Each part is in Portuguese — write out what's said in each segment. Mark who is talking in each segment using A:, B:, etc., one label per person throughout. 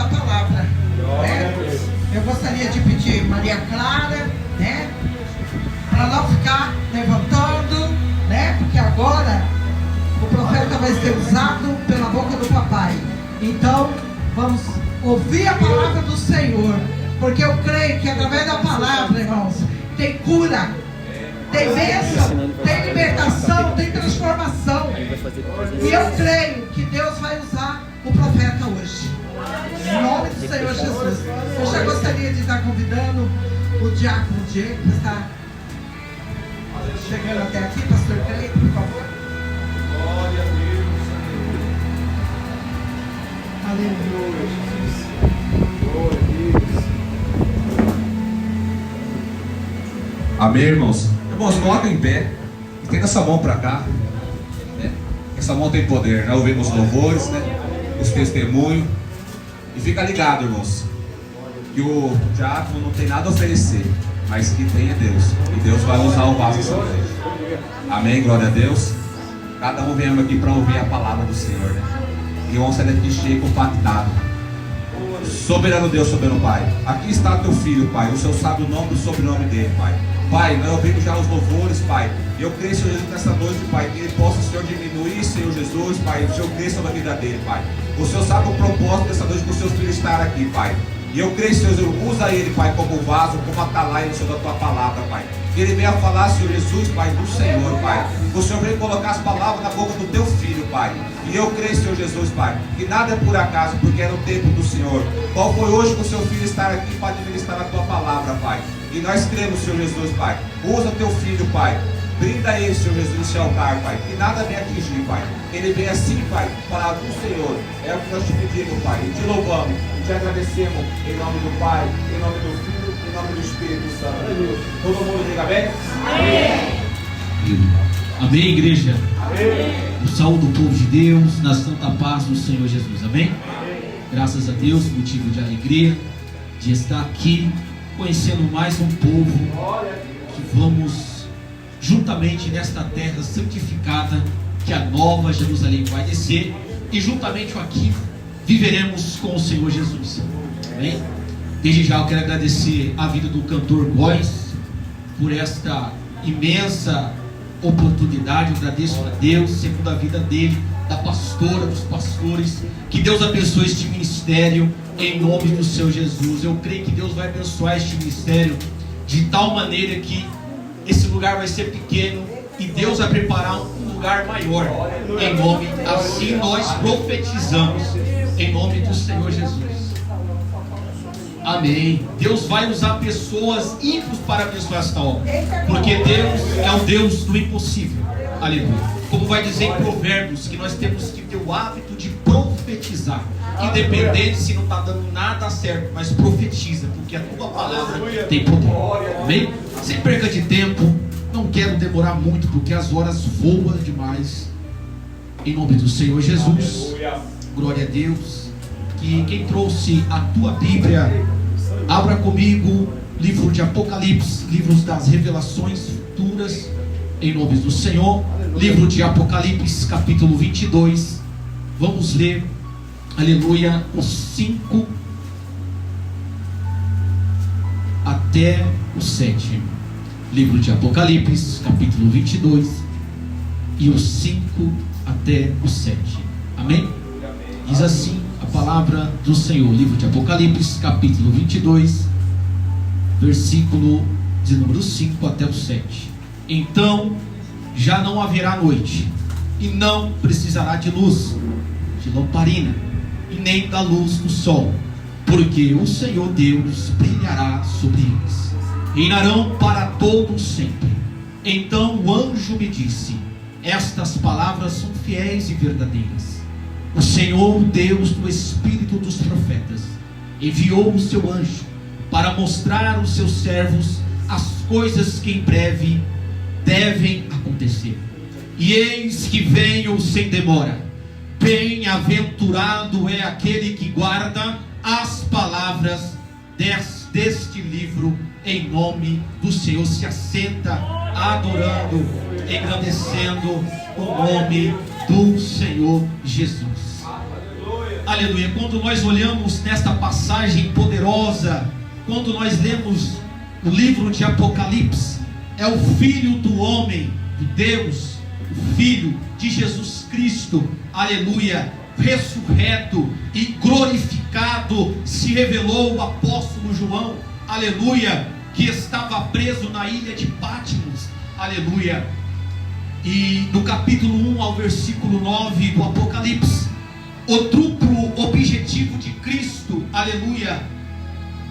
A: palavra, né? Eu gostaria de pedir Maria Clara, né, para não ficar levantando, né, porque agora o profeta vai ser usado pela boca do papai. Então vamos ouvir a palavra do Senhor, porque eu creio que através da palavra, irmãos, tem cura, tem bênção, tem libertação, tem transformação. E eu creio que Deus vai usar o profeta hoje, em nome do Senhor Jesus. Eu já gostaria de estar convidando o diácono Diego, que está chegando até aqui. Pastor Cleito, por favor.
B: Glória a Deus.
A: Aleluia.
B: Glória a Deus. Amém, irmãos? Irmãos, coloquem em pé. Estenda essa mão para cá, né? Essa mão tem poder, né? Ouvimos os louvores, né? Os testemunhos. E fica ligado, irmãos, que o diácono não tem nada a oferecer, mas que tem é Deus. E Deus vai usar o vaso dessa igreja. Amém, glória a Deus. Cada um vem aqui para ouvir a palavra do Senhor, né? E vamos sair daqui cheio, compactado. Soberano Deus, soberano Pai, aqui está teu filho, Pai. O Senhor sabe o nome e o sobrenome dele, Pai. Pai, nós ouvimos já os louvores, Pai. E eu creio, Senhor Jesus, nessa noite, Pai, que ele possa, Senhor, diminuir, Senhor Jesus, Pai, o Senhor cresça na vida dele, Pai. O Senhor sabe o propósito dessa noite para o seu filho estar aqui, Pai. E eu creio, Senhor Jesus, usa ele, Pai, como vaso, como atalaia, Senhor, da tua palavra, Pai. Que ele venha falar, Senhor Jesus, Pai, do Senhor, Pai. O Senhor venha colocar as palavras na boca do teu filho, Pai. E eu creio, Senhor Jesus, Pai, que nada é por acaso, porque é no tempo do Senhor. Qual foi hoje que o seu filho estar aqui para administrar a tua palavra, Pai? E nós cremos, Senhor Jesus, Pai. Usa teu filho, Pai. Brinda ele, Senhor Jesus, esse altar, Pai. Que nada venha atingir, Pai. Ele vem assim, Pai, para do Senhor. É o que nós te pedimos, Pai. E te louvamos, e te agradecemos em nome do Pai, em nome do Filho, em nome do Espírito Santo. Aleluia. Todo mundo diga amém?
C: Amém. Amém, igreja.
B: Amém.
C: O saúde do povo de Deus, na santa paz do Senhor Jesus. Amém? Graças a Deus, motivo de alegria de estar aqui, conhecendo mais um povo que vamos juntamente nesta terra santificada, que a nova Jerusalém vai descer, e juntamente aqui viveremos com o Senhor Jesus. Amém? Desde já eu quero agradecer a vida do cantor Góes por esta imensa oportunidade. Eu agradeço a Deus, segundo a vida dele, da pastora, dos pastores. Que Deus abençoe este ministério em nome do Senhor Jesus. Eu creio que Deus vai abençoar este ministério de tal maneira que esse lugar vai ser pequeno e Deus vai preparar um lugar maior em nome, assim nós profetizamos em nome do Senhor Jesus. Amém. Deus vai usar pessoas ímpios para abençoar esta obra, porque Deus é o Deus do impossível. Aleluia. Como vai dizer em Provérbios, que nós temos que ter o hábito de profetizar, independente se não está dando nada certo, mas profetiza, porque a tua palavra tem poder. Amém? Sem perca de tempo, não quero demorar muito, porque as horas voam demais. Em nome do Senhor Jesus, glória a Deus. Que quem trouxe a tua Bíblia, abra comigo livro de Apocalipse, livros das revelações futuras, em nome do Senhor. Livro de Apocalipse, capítulo 22. Vamos ler, aleluia, os 5 até o 7. Livro de Apocalipse, capítulo 22, e os 5 até o 7. Amém? Diz assim a palavra do Senhor. Livro de Apocalipse, capítulo 22, versículo de número 5 até o 7. Então já não haverá noite, e não precisará de luz, de lamparina, e nem da luz do sol, porque o Senhor Deus brilhará sobre eles. Reinarão para todo sempre. Então o anjo me disse: estas palavras são fiéis e verdadeiras. O Senhor, Deus do Espírito dos profetas, enviou o seu anjo para mostrar aos seus servos as coisas que em breve devem acontecer. E eis que venho sem demora. Bem-aventurado é aquele que guarda as palavras deste livro, em nome do Senhor. Se assenta adorando, engrandecendo o nome do Senhor Jesus. aleluia, quando nós olhamos nesta passagem poderosa, quando nós lemos o livro de Apocalipse, é o Filho do homem, de Deus, o Filho de Jesus Cristo, aleluia, ressurreto e glorificado, se revelou o apóstolo João, aleluia, que estava preso na ilha de Patmos, aleluia. E no capítulo 1 ao versículo 9 do Apocalipse, o duplo objetivo de Cristo, aleluia,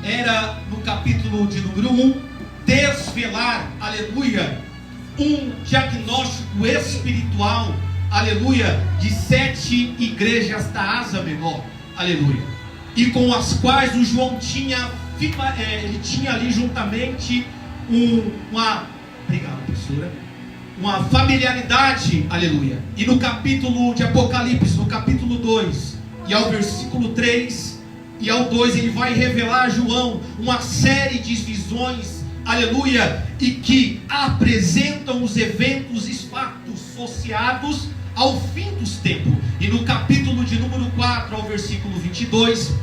C: era no capítulo de número 1, desvelar, aleluia, um diagnóstico espiritual, aleluia, de 7 igrejas da Ásia Menor, aleluia, e com as quais o João tinha, ele tinha ali juntamente uma familiaridade, aleluia. E no capítulo de Apocalipse, no capítulo 2 e ao versículo 3 e ao 2, ele vai revelar a João uma série de visões, aleluia, e que apresentam os eventos e fatos associados ao fim dos tempos. E no capítulo de número 4 ao versículo 22,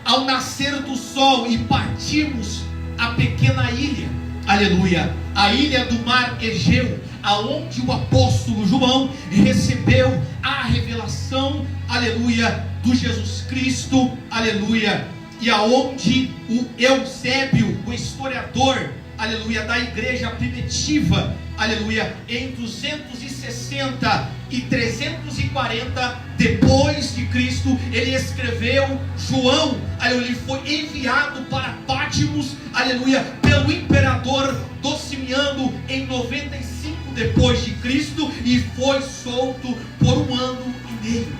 C: ao nascer do sol e partimos a pequena ilha, aleluia, a ilha do mar Egeu, aonde o apóstolo João recebeu a revelação, aleluia, do Jesus Cristo, aleluia, e aonde o Eusébio, o historiador, aleluia, da igreja primitiva, aleluia, em 260 e 340 depois de Cristo, ele escreveu João, aleluia, ele foi enviado para Patmos, aleluia, pelo imperador Docimiano em 95 depois de Cristo, e foi solto por 1 ano e meio,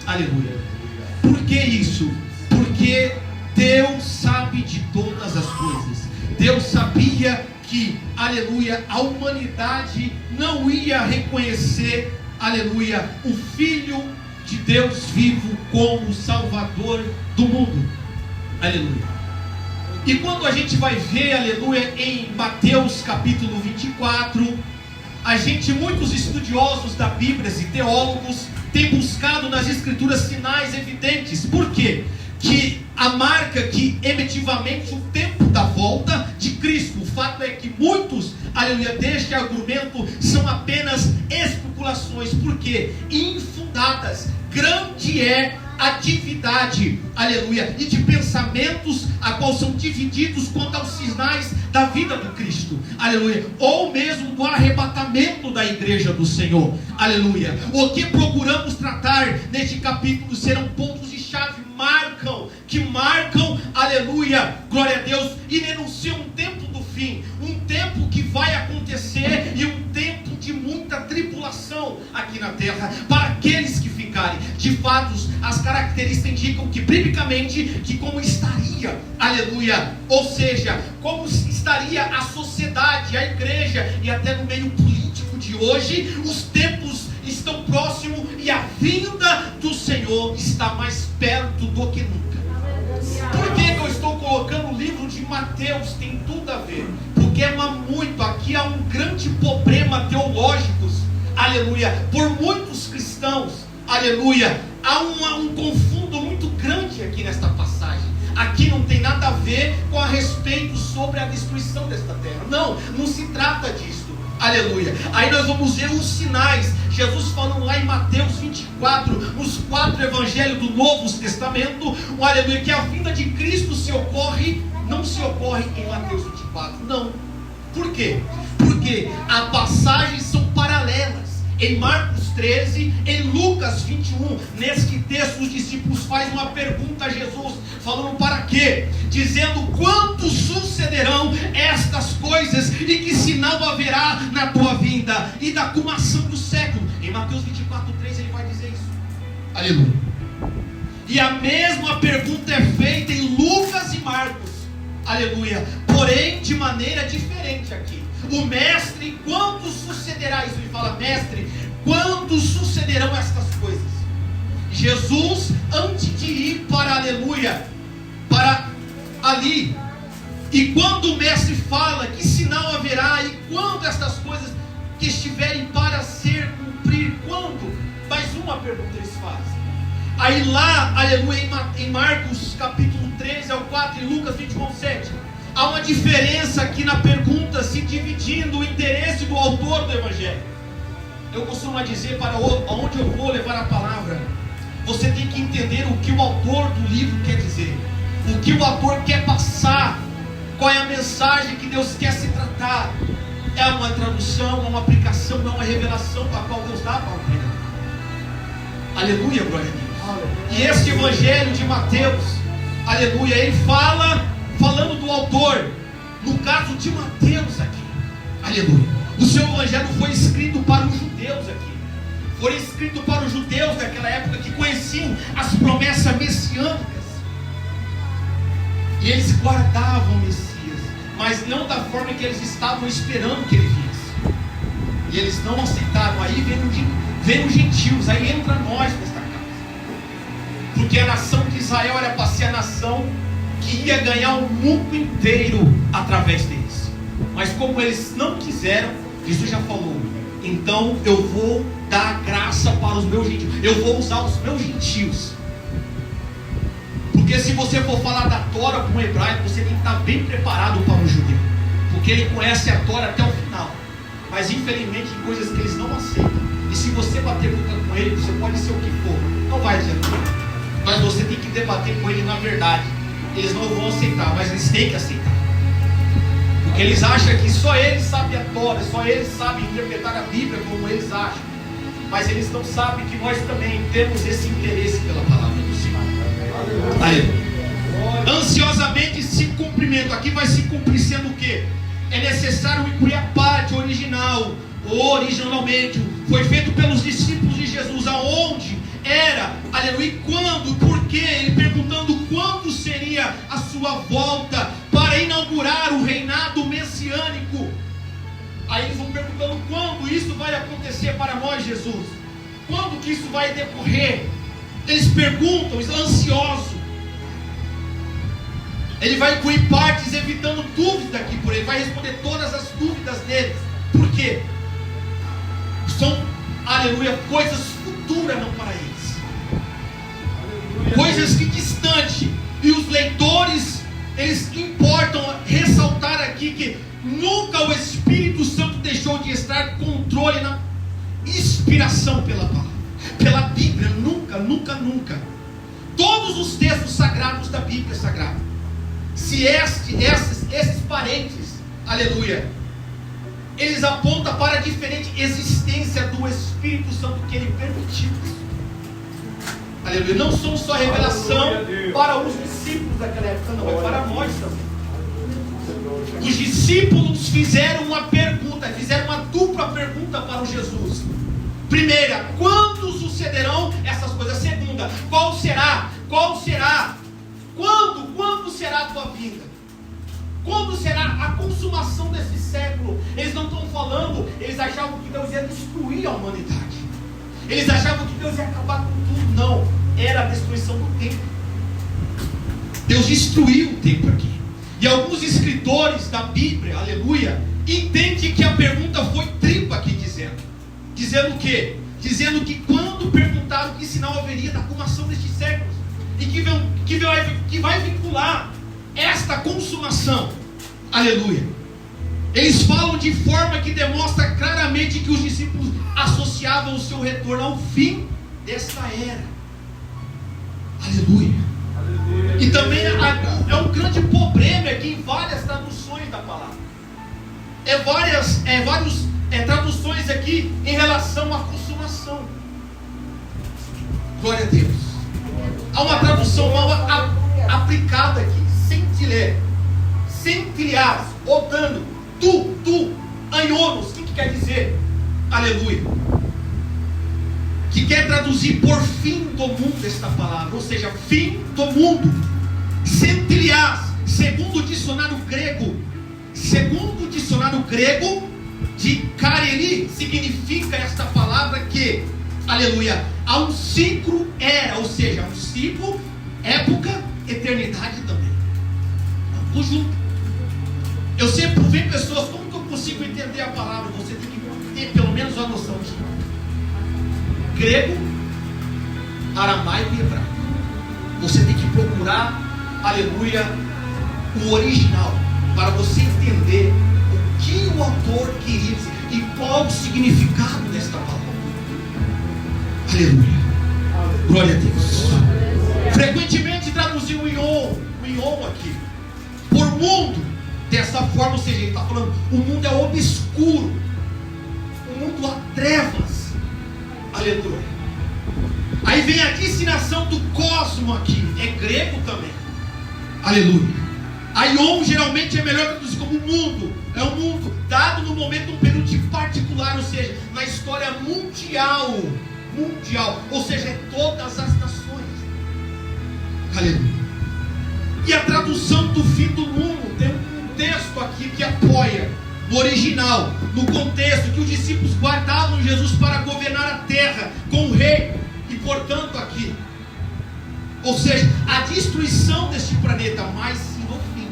C: aleluia. Por que isso? Porque Deus sabe de todas as coisas. Deus sabia que, aleluia, a humanidade não ia reconhecer, aleluia, o Filho de Deus vivo como Salvador do mundo, aleluia. E quando a gente vai ver, aleluia, em Mateus capítulo 24, muitos estudiosos da Bíblia e teólogos têm buscado nas escrituras sinais evidentes. Por quê? Que a marca que efetivamente o tempo da volta de Cristo. O fato é que muitos, aleluia, deste argumento são apenas especulações, porque infundadas. Grande é a divindade, aleluia, e de pensamentos a qual são divididos quanto aos sinais da vida do Cristo, aleluia, ou mesmo do arrebatamento da igreja do Senhor, aleluia. O que procuramos tratar neste capítulo serão pontos de chave, que marcam, aleluia, glória a Deus, e denunciam um tempo do fim, um tempo que vai acontecer, e um tempo de muita tribulação aqui na terra, para aqueles que ficarem. De fato, as características indicam que, biblicamente, que como estaria, aleluia, ou seja, como estaria a sociedade, a igreja, e até no meio político de hoje, os tempos estão próximos, e a vinda do Senhor está mais perto do que nunca. Por que eu estou colocando o livro de Mateus? Tem tudo a ver, porque aqui há um grande problema teológico, aleluia, por muitos cristãos, aleluia, há um confundo muito grande aqui nesta passagem. Aqui não tem nada a ver com a respeito sobre a destruição desta terra, não se trata disso, aleluia. Aí nós vamos ver os sinais, Jesus falando lá em Mateus 24, nos 4 evangelhos do Novo Testamento, aleluia, que a vinda de Cristo não se ocorre em Mateus 24, não. Por quê? Porque as passagens são paralelas. Em Marcos 13, em Lucas 21, nesse texto os discípulos fazem uma pergunta a Jesus, falando para quê? Dizendo: quando sucederão estas coisas, e que sinal haverá na tua vinda e da consumação do século? Em Mateus 24, 3 ele vai dizer isso, aleluia. E a mesma pergunta é feita em Lucas e Marcos, aleluia, porém de maneira diferente aqui. O mestre, quando sucederá isso? Ele fala: mestre, quando sucederão estas coisas? Jesus, antes de ir para, aleluia, para ali, e quando o mestre fala que sinal haverá, e quando estas coisas que estiverem para ser cumprir, quando? Mais uma pergunta eles fazem: Aí lá, aleluia, em Marcos capítulo 13 ao 4 e Lucas 21 ao 7, há uma diferença aqui na pergunta, se dividindo o interesse do autor do Evangelho. Eu costumo dizer, para onde eu vou levar a palavra, você tem que entender o que o autor do livro quer dizer, o que o autor quer passar, qual é a mensagem que Deus quer se tratar. É uma tradução, é uma aplicação, é uma revelação para a qual Deus dá para o pregador. Aleluia, glória a Deus. E este Evangelho de Mateus, aleluia, ele falando do autor, no caso de Mateus aqui, aleluia, o seu Evangelho foi escrito para os judeus aqui, foi escrito para os judeus daquela época que conheciam as promessas messiânicas, e eles guardavam o Messias, mas não da forma que eles estavam esperando que ele viesse, e eles não aceitaram. Aí vem os gentios, aí entra nós nesta casa, porque a nação de Israel era para ser a nação que ia ganhar o mundo inteiro através deles, mas como eles não quiseram, Jesus já falou, então eu vou dar graça para os meus gentios, eu vou usar os meus gentios. Porque se você for falar da Tora com um hebraico, você tem que estar bem preparado para um judeu, porque ele conhece a Tora até o final, mas infelizmente em coisas que eles não aceitam, e se você bater boca com ele, você pode ser o que for, não vai adiantar, mas você tem que debater com ele na verdade. Eles não vão aceitar, mas eles têm que aceitar, porque eles acham que só eles sabem a Tora, só eles sabem interpretar a Bíblia como eles acham, mas eles não sabem que nós também temos esse interesse pela palavra do Senhor. Aleluia. Ansiosamente se cumprimento, aqui vai se cumprir sendo o que? É necessário incluir a parte original, originalmente, foi feito pelos discípulos de Jesus, aonde era, aleluia, quando, por quê? Ele perguntando quando seria a sua volta para inaugurar o reinado messiânico. Aí eles vão perguntando quando isso vai acontecer para nós, Jesus, quando que isso vai decorrer. Eles perguntam, ansiosos. Ele vai incluir partes, evitando dúvida aqui por ele, vai responder todas as dúvidas deles. Por quê? São, aleluia, coisas futuras, não para eles, aleluia, coisas que distante. E os leitores, eles importam ressaltar aqui que nunca o Espírito Santo deixou de estar controle na inspiração pela palavra, pela Bíblia, nunca, nunca, nunca. Todos os textos sagrados da Bíblia é sagrado. Se esses parentes, aleluia, eles apontam para a diferente existência do Espírito Santo que ele permitiu. Aleluia. Não são só revelação para os discípulos daquela época, não, é para nós também. Os discípulos fizeram uma pergunta, fizeram uma dupla pergunta para o Jesus. Primeira, quando sucederão essas coisas? Segunda, qual será? Quando será a tua vinda? Quando será a consumação desse século? Eles não estão falando, eles achavam que Deus ia destruir a humanidade, eles achavam que Deus ia acabar com tudo. Não, era a destruição do templo. Deus destruiu o templo aqui. E alguns escritores da Bíblia, aleluia, entendem que a pergunta foi tripla aqui, dizendo o quê? Dizendo que quando perguntaram que sinal haveria da consumação destes séculos, e que vai vincular esta consumação, aleluia, eles falam de forma que demonstra claramente que os discípulos associavam o seu retorno ao fim desta era, aleluia. E também é um grande problema aqui em várias traduções da palavra, várias traduções aqui em relação à consumação. Glória a Deus. Há uma tradução mal aplicada aqui, centilias, odano, tu, aionos. O que quer dizer? Aleluia. Que quer traduzir por fim do mundo esta palavra, ou seja, fim do mundo. Centilias, segundo o dicionário grego de Kareli, significa esta palavra que, aleluia, há um ciclo era, ou seja, um ciclo, época, eternidade também. Um conjunto. Eu sempre vejo pessoas, como que eu consigo entender a palavra? Você tem que ter pelo menos uma noção de grego aramaico e hebraico. Você tem que procurar, aleluia, o original, para você entender o que o autor queria dizer e qual o significado desta palavra. Aleluia. Glória a Deus. Frequentemente traduzir o ion aqui por mundo dessa forma, ou seja, ele está falando, o mundo é obscuro, o mundo há trevas. Aleluia. Aí vem a destinação do cosmo aqui, é grego também. Aleluia. A ion geralmente é melhor traduzir como mundo. É um mundo dado no momento, um período de particular, ou seja, na história mundial, ou seja, é todas as nações. Aleluia. E a tradução do fim do mundo tem um texto aqui que apoia no original, no contexto que os discípulos guardavam Jesus para governar a terra com o rei, e portanto aqui, ou seja, a destruição deste planeta, mas sim o fim.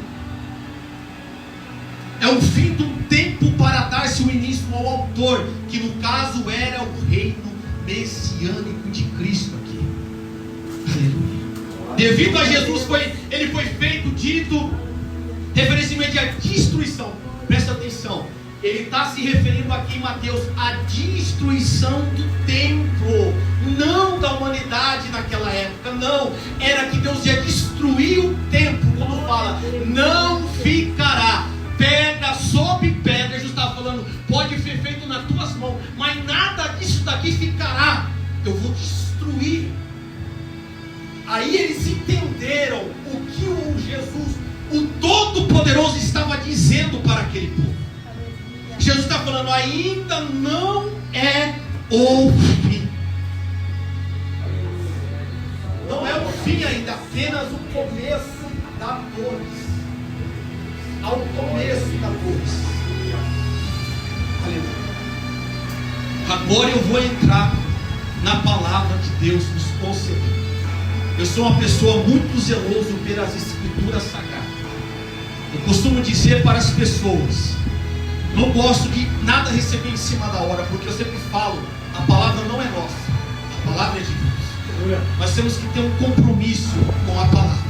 C: É o fim de um tempo para dar-se o início ao autor, que no caso era o reino messiânico de Cristo aqui. Aleluia. Devido a Jesus, ele foi feito, dito, referentemente à destruição. Presta atenção, ele está se referindo aqui em Mateus à destruição do templo, não da humanidade naquela época, não. Era que Deus ia destruir o templo, quando fala, não ficará pedra sobre pedra. Jesus estava falando, pode ser feito nas tuas mãos, mas nada disso daqui ficará, eu vou destruir. Aí eles entenderam o que o Jesus, o Todo-Poderoso, estava dizendo para aquele povo. Jesus está falando, ainda não é o fim. Não é o fim ainda, apenas o começo da dor. Ao começo da dor. Aleluia. Agora eu vou entrar na palavra que Deus nos concedeu. Eu sou uma pessoa muito zeloso pelas escrituras sagradas. Eu costumo dizer para as pessoas, não gosto de nada receber em cima da hora, porque eu sempre falo, a palavra não é nossa, a palavra é de Deus. Nós temos que ter um compromisso com a palavra,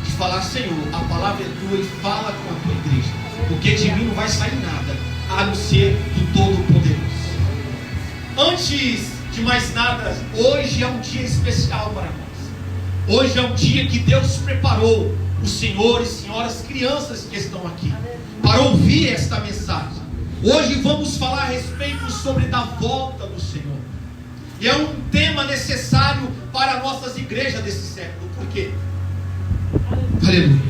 C: de falar, Senhor, a palavra é tua e fala com a tua igreja, porque de mim não vai sair nada, a não ser do Todo-Poderoso. Antes de mais nada, hoje é um dia especial para nós. Hoje é um dia que Deus preparou os senhores, senhoras, crianças que estão aqui para ouvir esta mensagem. Hoje vamos falar a respeito sobre da volta do Senhor. E é um tema necessário para nossas igrejas desse século. Por quê? Aleluia.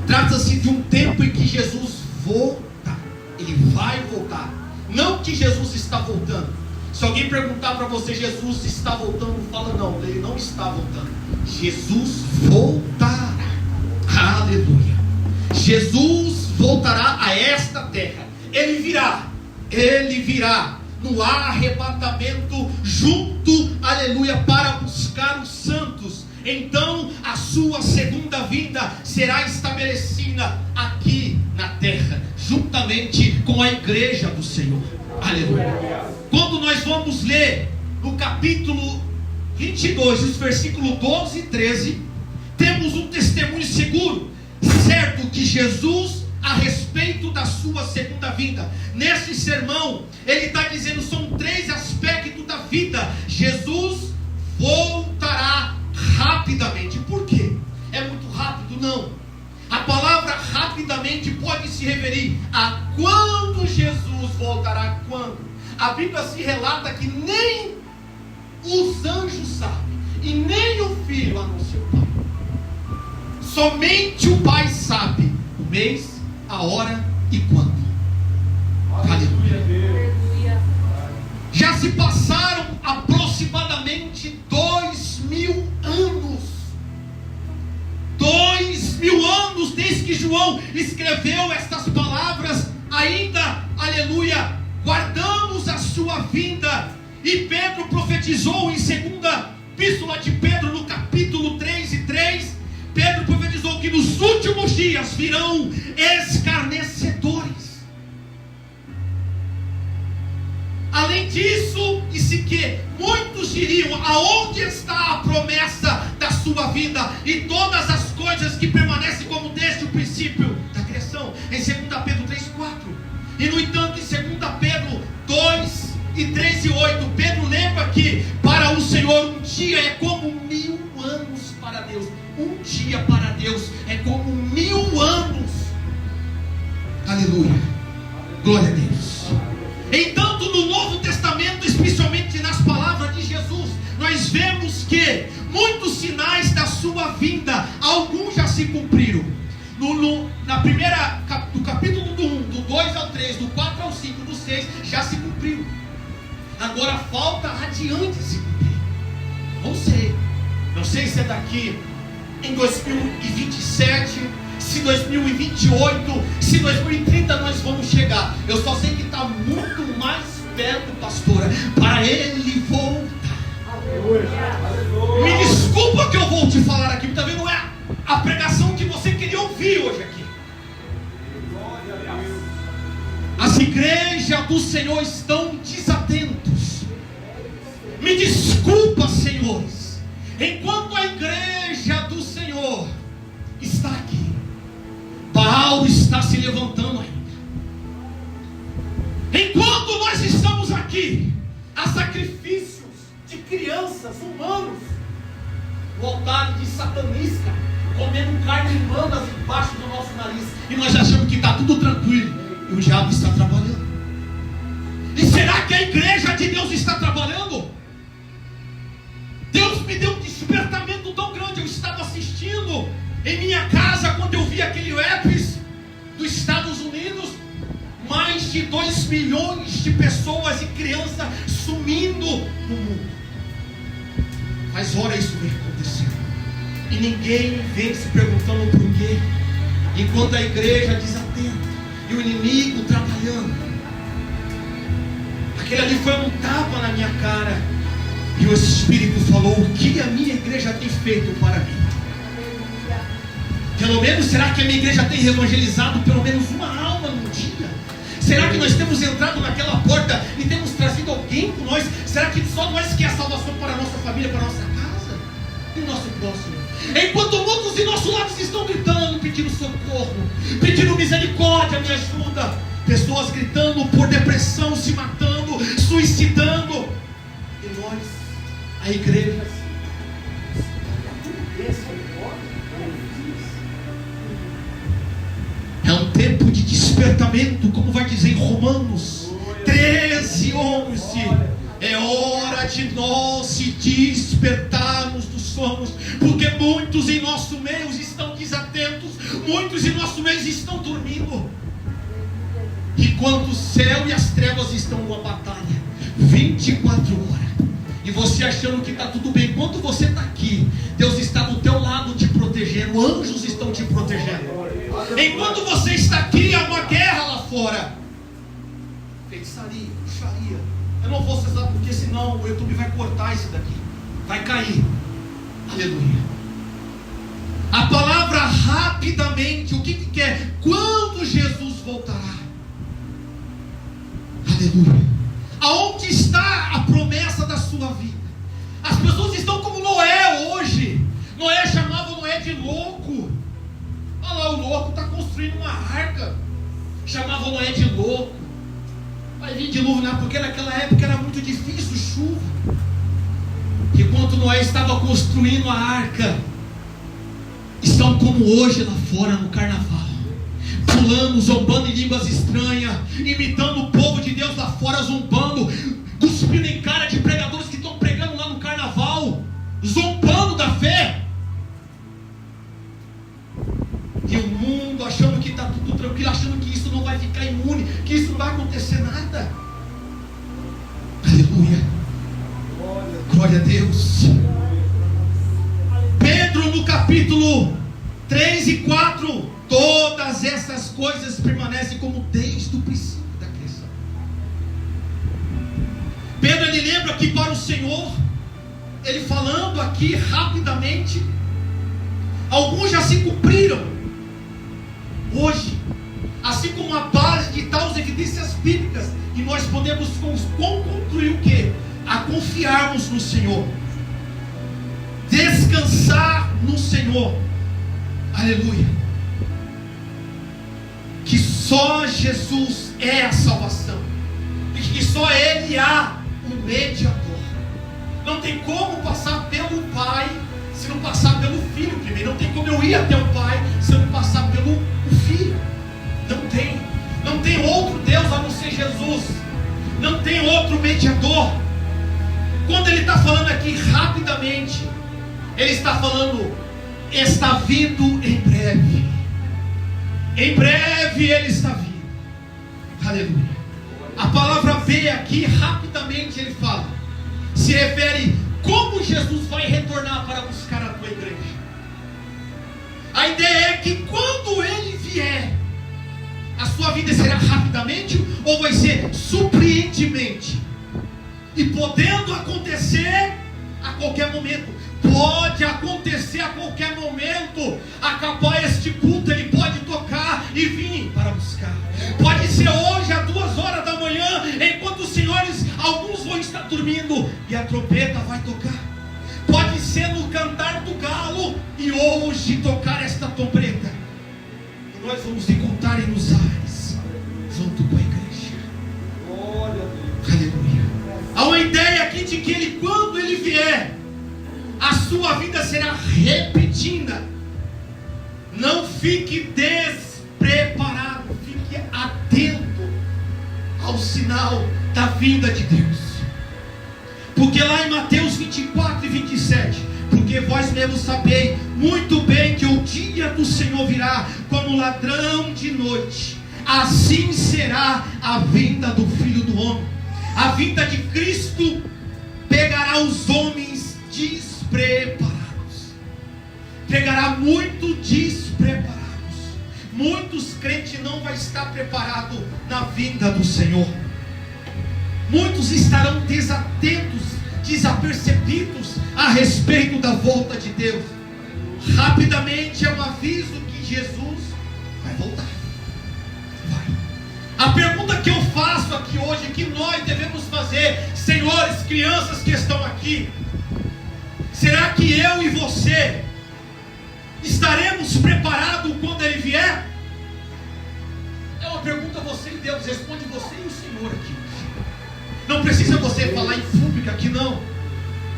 C: Trata-se de um tempo em que Jesus volta. Ele vai voltar. Não que Jesus está voltando. Se alguém perguntar para você, Jesus está voltando, fala, não, ele não está voltando. Jesus voltará. Aleluia. Jesus voltará a esta terra. Ele virá no arrebatamento junto, aleluia, para buscar os santos. Então a sua segunda vinda será estabelecida aqui na terra, juntamente com a igreja do Senhor. Aleluia. Quando nós vamos ler no capítulo 22, os versículos 12 e 13, temos um testemunho seguro, certo, que Jesus, a respeito da sua segunda vinda. Nesse sermão, ele está dizendo, são 3 aspectos da vida. Jesus voltará rapidamente. Por quê? É muito rápido? Não. A palavra rapidamente pode se referir a quando Jesus voltará. Quando? A Bíblia se relata que nem os anjos sabem, e nem o filho, a não ser o Pai. Somente o Pai sabe o mês, a hora e quando. Aleluia. Já se passaram aproximadamente 2000 anos. 2000 anos desde que João escreveu estas palavras. Ainda, aleluia, guardamos a sua vinda. E Pedro profetizou em 2ª Epístola de Pedro, no capítulo 3 e 3, Pedro profetizou que nos últimos dias virão escarnecedores. Além disso, disse que muitos muitos diriam: aonde está a promessa da sua vida e todas as coisas que permanecem como desde o princípio da criação? Em 2 Pedro 3,4. E no entanto, em 2 Pedro 2 e 3 e 8, Pedro lembra que para o Senhor um dia é como 1000 anos para Deus. Um dia para Deus é como 1000 anos. Aleluia, glória a Deus. Entanto, no Novo Testamento, especialmente nas palavras de Jesus, nós vemos que muitos sinais da sua vinda, alguns já se cumpriram. Do capítulo do 1, do 2 ao 3, do 4 ao 5, do 6, já se cumpriu. Agora falta adiante se cumprir. Não sei se é daqui em 2027, se 2028, se 2030 nós vamos chegar. Eu só sei que está muito mais perto, pastora, para Ele voltar. Me desculpa que eu vou te falar aqui, talvez não é a pregação que você queria ouvir hoje aqui. As igrejas do Senhor estão desatentos. Me desculpa, senhores. Enquanto a igreja do Senhor está aqui, Baal está se levantando ainda. Enquanto nós estamos aqui, há sacrifícios de crianças, humanos, no altar de satanista, comendo carne humana embaixo do nosso nariz, e nós achamos que está tudo tranquilo, e o diabo está trabalhando. E será que a igreja de Deus está trabalhando? Deus me deu um despertamento tão grande. Eu estava assistindo em minha casa quando eu vi aquele Epis dos Estados Unidos, mais de 2 milhões de pessoas e crianças sumindo no mundo. Mas ora, isso vem acontecendo e ninguém vem se perguntando por quê, enquanto a igreja desatenta e o inimigo trabalhando. Aquele ali foi um tapa na minha cara, e o Espírito falou: o que a minha igreja tem feito para mim? Pelo menos, será que a minha igreja tem evangelizado pelo menos uma alma no dia? Será que nós temos entrado naquela porta e temos trazido alguém com nós? Será que só nós quer a salvação para a nossa família, para a nossa casa e o nosso próximo? Enquanto muitos de nossos lados estão gritando, pedindo socorro, pedindo misericórdia, me ajuda. Pessoas gritando por depressão, se matando, suicidando. E nós, a igreja, é um tempo de despertamento, como vai dizer em Romanos 13, 11. É hora de nós se despertarmos dos sonhos, porque muitos em nosso meio estão desatentos, muitos em nosso meio estão dormindo, enquanto o céu e as trevas estão numa batalha 24 horas. E você achando que está tudo bem. Enquanto você está aqui, Deus está do teu lado te protegendo, anjos estão te protegendo. Enquanto você está aqui, há uma guerra lá fora. Feitiçaria, bruxaria. Eu não vou cessar, porque senão o YouTube vai cortar isso daqui, vai cair. Aleluia. A palavra rapidamente, o que quer? Quando Jesus voltará. Aleluia. Aonde está a promessa da sua vida? As pessoas estão como Noé hoje. Noé chamava Noé de louco. Olha lá, o louco está construindo uma arca. Chamava Noé de louco. Vai vir dilúvio, não, porque naquela época era muito difícil chuva. Enquanto Noé estava construindo a arca, estão como hoje lá fora no carnaval, pulando, zombando em línguas estranhas, imitando o povo de Deus lá fora, zombando, cuspindo em cara de pregadores que estão pregando lá no carnaval, zombando da fé. E o mundo achando que está tudo tranquilo, achando que isso não vai ficar imune, que isso não vai acontecer nada. Aleluia. Glória a Deus. Pedro no capítulo 3 e 4, todas essas coisas permanecem como desde o princípio da criação. Pedro, ele lembra que para o Senhor, ele falando aqui rapidamente, alguns já se cumpriram hoje, assim como a base de tais evidências bíblicas, e nós podemos concluir o que? a confiarmos no Senhor, descansar no Senhor. Aleluia. Que só Jesus é a salvação, e que só Ele há um mediador. Não tem como passar pelo Pai se não passar pelo Filho primeiro. Não tem como eu ir até o Pai se eu não passar pelo Filho. Não tem outro Deus a não ser Jesus. Não tem outro mediador. Quando ele está falando aqui rapidamente, ele está falando, está vindo em breve. Em breve ele está vindo. Aleluia. A palavra "ver" aqui, rapidamente ele fala, se refere como Jesus vai retornar para buscar a tua igreja. A ideia é que quando ele vier, a sua vida será rapidamente ou vai ser surpreendentemente, e podendo acontecer a qualquer momento. Pode acontecer a qualquer momento. Acabar este culto, ele pode tocar e vir para buscar. Pode ser hoje às 2h da manhã, enquanto os senhores, alguns vão estar dormindo, e a trombeta vai tocar. Pode ser no cantar do galo, e hoje tocar esta trombeta, e nós vamos encontrar nos ares, junto com a igreja. Aleluia. Há uma ideia aqui de que ele, quando ele vier, a sua vida será repentina. Não fique despreparado, fique atento ao sinal da vinda de Deus. Porque lá em Mateus 24 e 27, porque vós mesmos sabeis muito bem que o dia do Senhor virá como ladrão de noite. Assim será a vinda do Filho do Homem. A vinda de Cristo pegará os homens despreparados. Pegará muito despreparados. Muitos crentes não vão estar preparados na vinda do Senhor. Muitos estarão desatentos, desapercebidos a respeito da volta de Deus. Rapidamente é um aviso que Jesus vai voltar. Vai. A pergunta que eu faço aqui hoje, que nós devemos fazer, senhores, crianças que estão aqui: será que eu e você estaremos preparados quando Ele vier? É uma pergunta a você e Deus. Responde você e o Senhor aqui. Não precisa você falar em público aqui, não.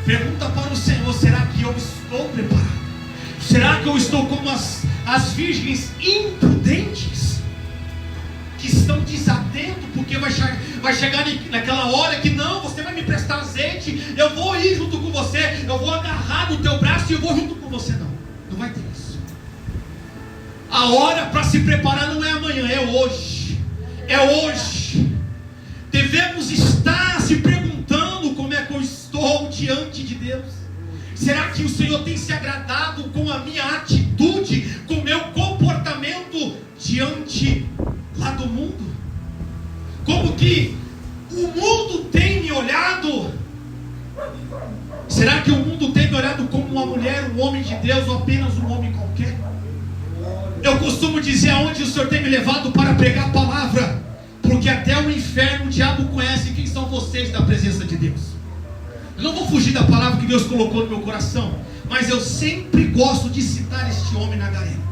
C: Pergunta para o Senhor: será que eu estou preparado? Será que eu estou como as virgens imprudentes, que estão desatentos, porque vai chegar naquela hora que não, você vai me prestar azeite, eu vou ir junto com você, eu vou agarrar no teu braço e eu vou junto com você. Não vai ter isso. A hora para se preparar não é amanhã, é hoje. É hoje. Devemos estar se perguntando: como é que eu estou diante de Deus? Será que o Senhor tem se agradado com a minha atitude, com o meu comportamento diante lá do mundo? Como que o mundo tem me olhado? Será que o mundo tem me olhado como uma mulher, um homem de Deus, ou apenas um homem qualquer? Eu costumo dizer aonde o Senhor tem me levado para pregar a palavra, porque até o inferno o diabo conhece quem são vocês da presença de Deus. Eu não vou fugir da palavra que Deus colocou no meu coração, mas eu sempre gosto de citar este homem, Nagareno.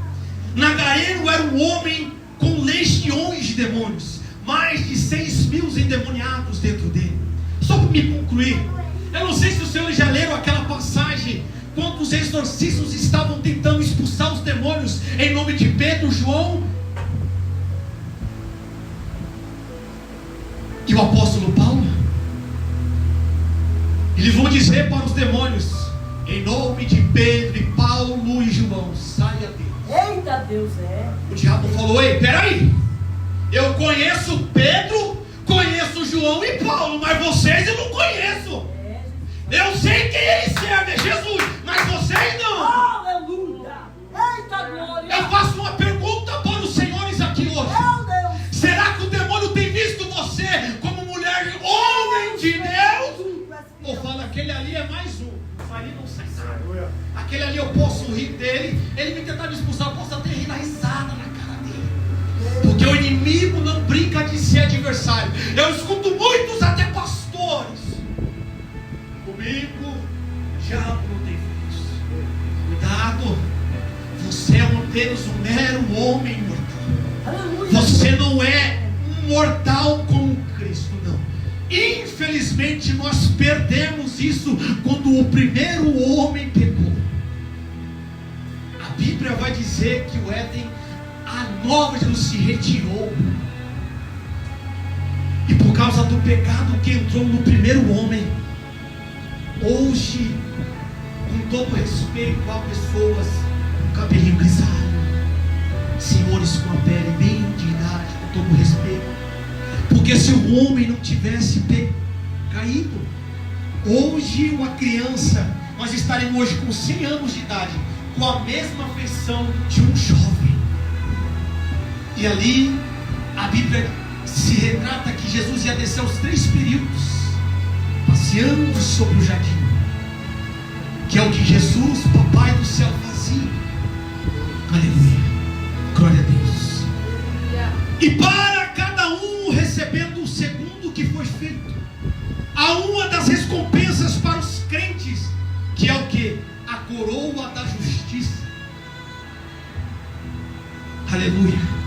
C: Nagareno era um homem com legiões de demônios, mais de 6.000 endemoniados dentro dele. Só para me concluir, eu não sei se os senhores já leram aquela passagem, quando os exorcistas estavam tentando expulsar os demônios em nome de Pedro, João e o apóstolo Paulo. Eles vão dizer para os demônios: em nome de Pedro e Paulo e João, saia dele.
D: Eita Deus, é.
C: O diabo falou: ei, peraí, eu conheço Pedro, conheço João e Paulo, mas vocês eu não conheço. Eu sei quem eles servem, é Jesus, mas vocês não.
D: Aleluia. Eita glória.
C: Eu faço uma pergunta para os senhores aqui hoje:
D: Meu Deus.
C: será que o demônio tem visto você como mulher, homem de Deus? Ou fala: aquele ali é mais um, isso aí não sai nada. Aquele ali eu posso rir dele, ele me tentar me expulsar, eu posso até rir na risada na cara dele, porque o inimigo não brinca de ser adversário. Eu escuto muitos, até pastores, apenas um mero homem mortal.
D: Aleluia.
C: Você não é um mortal como Cristo, não. Infelizmente nós perdemos isso quando o primeiro homem pecou. A Bíblia vai dizer que o Éden, a nova Jesus se retirou. E por causa do pecado que entrou no primeiro homem, hoje, com todo respeito a pessoas com cabelinho grisalho, senhores com a pele bem de idade, com todo respeito, porque se o homem não tivesse caído, hoje uma criança, nós estaremos hoje com 100 anos de idade, com a mesma feição de um jovem. E ali a Bíblia se retrata que Jesus ia descer os 3 períodos, passeando sobre o jardim, que é o que Jesus, papai do céu, fazia. Aleluia, glória a Deus. E para cada um recebendo o segundo que foi feito, há uma das recompensas para os crentes, que é o que? A coroa da justiça. Aleluia.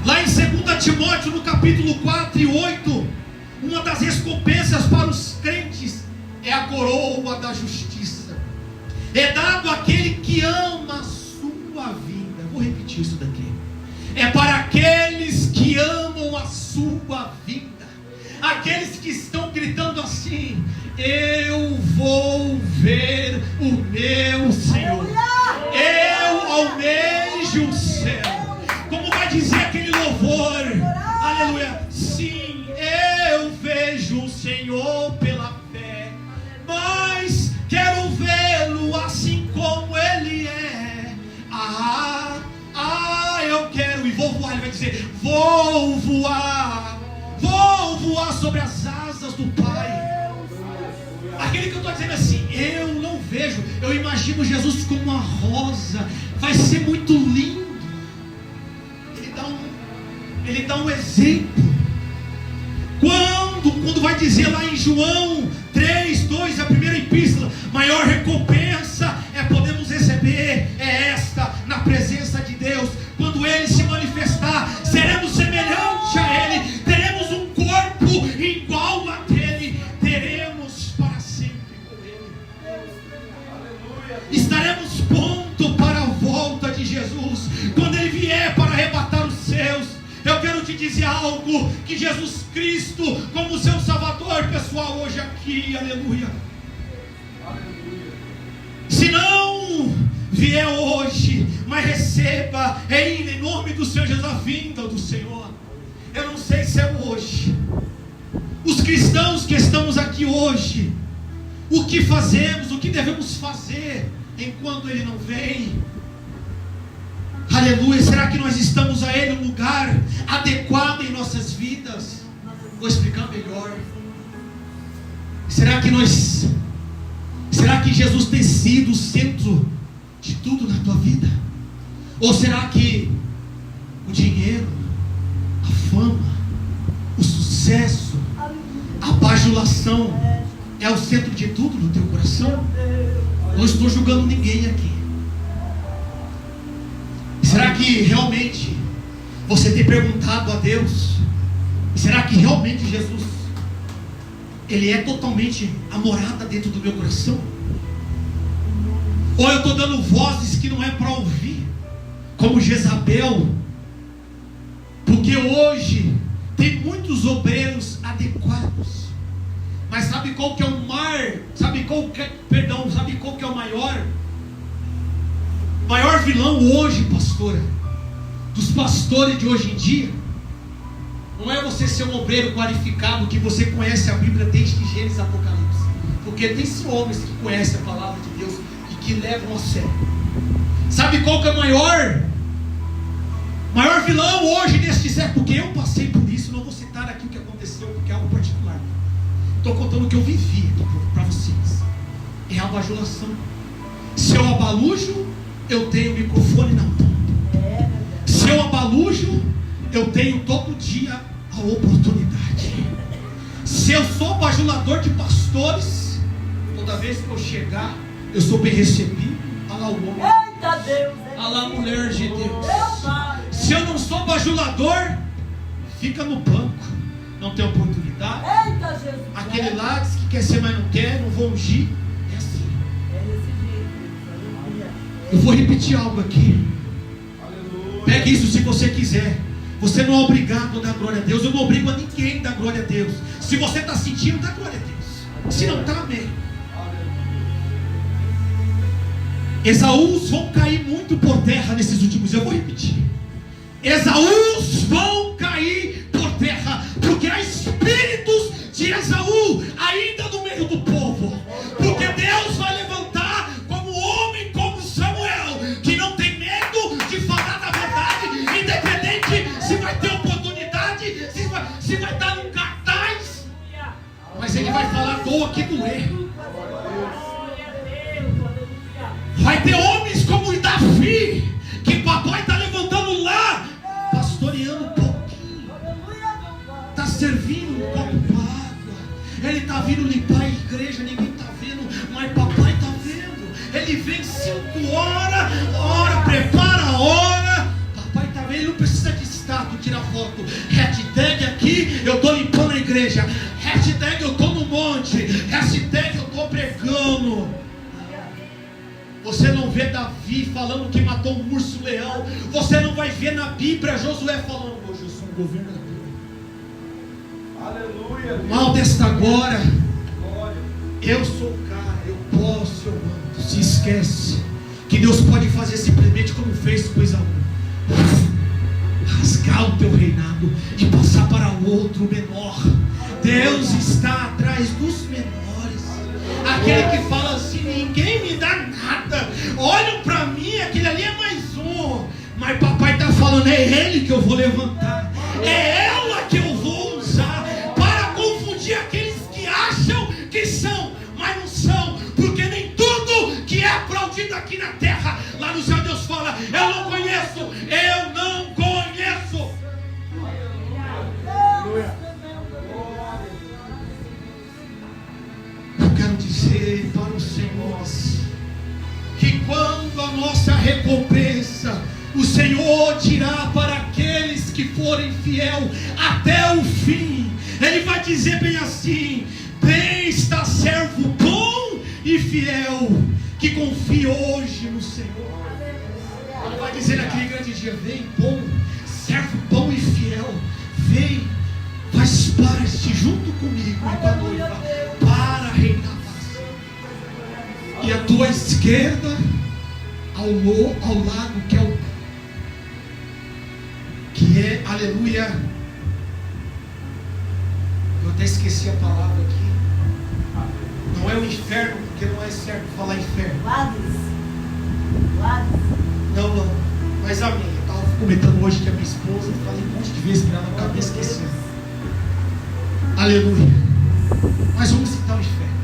C: Lá em 2 Timóteo, no capítulo 4 e 8, uma das recompensas para os crentes é a coroa da justiça. É dado àquele que ama a sua vida. Vou repetir isso daqui. É para aqueles que amam a sua vida. Aqueles que estão gritando assim: eu vou ver o meu Senhor. Eu almejo o céu. Como vai dizer aquele louvor? Aleluia. Sim, eu vejo o Senhor pela fé, mas quero vê-lo assim como Ele é. Eu quero, e vou voar. Ele vai dizer: vou voar sobre as asas do Pai. Aquele que eu estou dizendo assim, eu não vejo, eu imagino Jesus como uma rosa. Vai ser muito lindo. Ele dá um exemplo. Quando vai dizer lá em João 3:2, a primeira epístola, maior recompensa podemos receber esta, na presença de Deus. Quando Ele se manifestar, seremos semelhantes a Ele, teremos um corpo igual a dele, teremos para sempre com Ele. Estaremos prontos para a volta de Jesus, quando Ele vier para arrebatar os seus. Eu quero te dizer algo, que Jesus Cristo, como seu Salvador pessoal hoje aqui, aleluia. Se não vier hoje, mas receba em nome do Senhor Jesus a vinda do Senhor. Eu não sei se é hoje. Os cristãos que estamos aqui hoje, o que fazemos, o que devemos fazer enquanto Ele não vem? Aleluia. Será que nós estamos a Ele um lugar adequado em nossas vidas? Vou explicar melhor. Será que Jesus tem sido o centro de tudo na tua vida? Ou será que o dinheiro, a fama, o sucesso, a bajulação é o centro de tudo no teu coração? Não estou julgando ninguém aqui. Será que realmente você tem perguntado a Deus? Será que realmente Jesus, Ele é totalmente a morada dentro do meu coração? Ou eu estou dando vozes que não é para ouvir, como Jezabel? Porque hoje tem muitos obreiros adequados, mas sabe qual que é o sabe qual que é o maior vilão hoje, pastora, dos pastores de hoje em dia? Não é você ser um obreiro qualificado, que você conhece a Bíblia desde Gênesis a Apocalipse, porque tem homens que conhecem a palavra de Deus e que levam a sério. Sabe qual que é o maior vilão hoje neste século? Porque eu passei por isso. Não vou citar aqui o que aconteceu, porque é algo particular. Estou contando o que eu vivi para vocês. É a bajulação. Se eu abalujo, eu tenho microfone na mão. Se eu abalujo, eu tenho todo dia a oportunidade. Se eu sou bajulador de pastores, toda vez que eu chegar, eu sou bem recebido. Olha lá o homem.
D: Eita Deus!
C: Olha lá, mulher de Deus.
D: Meu pai.
C: Se eu não sou bajulador, fica no banco. Não tem oportunidade.
D: Eita, Jesus.
C: Aquele lá diz que quer ser, mas não quer, não vou ungir. É assim.
D: É desse jeito. Aleluia.
C: Eu vou repetir algo aqui. Pegue isso se você quiser. Você não é obrigado a dar glória a Deus. Eu não obrigo a ninguém a dar glória a Deus. Se você está sentindo, dá glória a Deus. Se não está, amém. Esaús vão cair muito por terra nesses últimos dias. Eu vou repetir. Esaús vão cair por terra, porque há espíritos de Esaú ainda no meio do povo. Porque Deus vai levantar como homem, como Samuel, que não tem medo de falar da verdade, independente se vai ter oportunidade, se vai estar num cartaz, mas ele vai falar doa que doer. Vai ter homens como Davi, que papai está levantando lá, pastoreando um pouquinho, está servindo um copo d'água, ele está vindo limpar a igreja, ninguém está vendo, mas papai está vendo. Ele vem 5 horas, ora, prepara a hora, papai está vendo. Ele não precisa de status, tira foto, hashtag aqui, eu estou limpando a igreja, hashtag eu estou no monte, hashtag eu estou pregando. Você não vê Davi falando que matou um urso-leão. Você não vai ver na Bíblia Josué falando: hoje eu sou um governador. Aleluia. Mal desta agora, eu sou o cara, eu posso, eu mando. Se esquece que Deus pode fazer simplesmente como fez com Esaú, rasgar o teu reinado e passar para outro menor. Deus está atrás dos menores. Aquele que fala assim: ninguém me dá nada, olham para mim, aquele ali é mais um. Mas papai está falando: é ele que eu vou levantar, é ela que eu vou usar, para confundir aqueles que acham que são, mas não são. Porque nem tudo que é aplaudido aqui na terra, lá no céu Deus fala: eu não conheço, eu não conheço. Eu quero dizer para os senhores que quando a nossa recompensa, o Senhor dirá para aqueles que forem fiel até o fim. Ele vai dizer bem assim: bem está servo bom e fiel, que confia hoje no Senhor. Ele vai dizer naquele grande dia: vem, bom, servo bom e fiel, vem, faz parte junto comigo e com a noiva para reinar. E a tua esquerda, ao lado, que é, aleluia, eu até esqueci a palavra aqui, não é o inferno, porque não é certo falar inferno. Não, mas amém. Eu estava comentando hoje que a minha esposa, eu falei um monte de vezes para ela, eu acabei esquecendo. Aleluia. Mas vamos citar o inferno,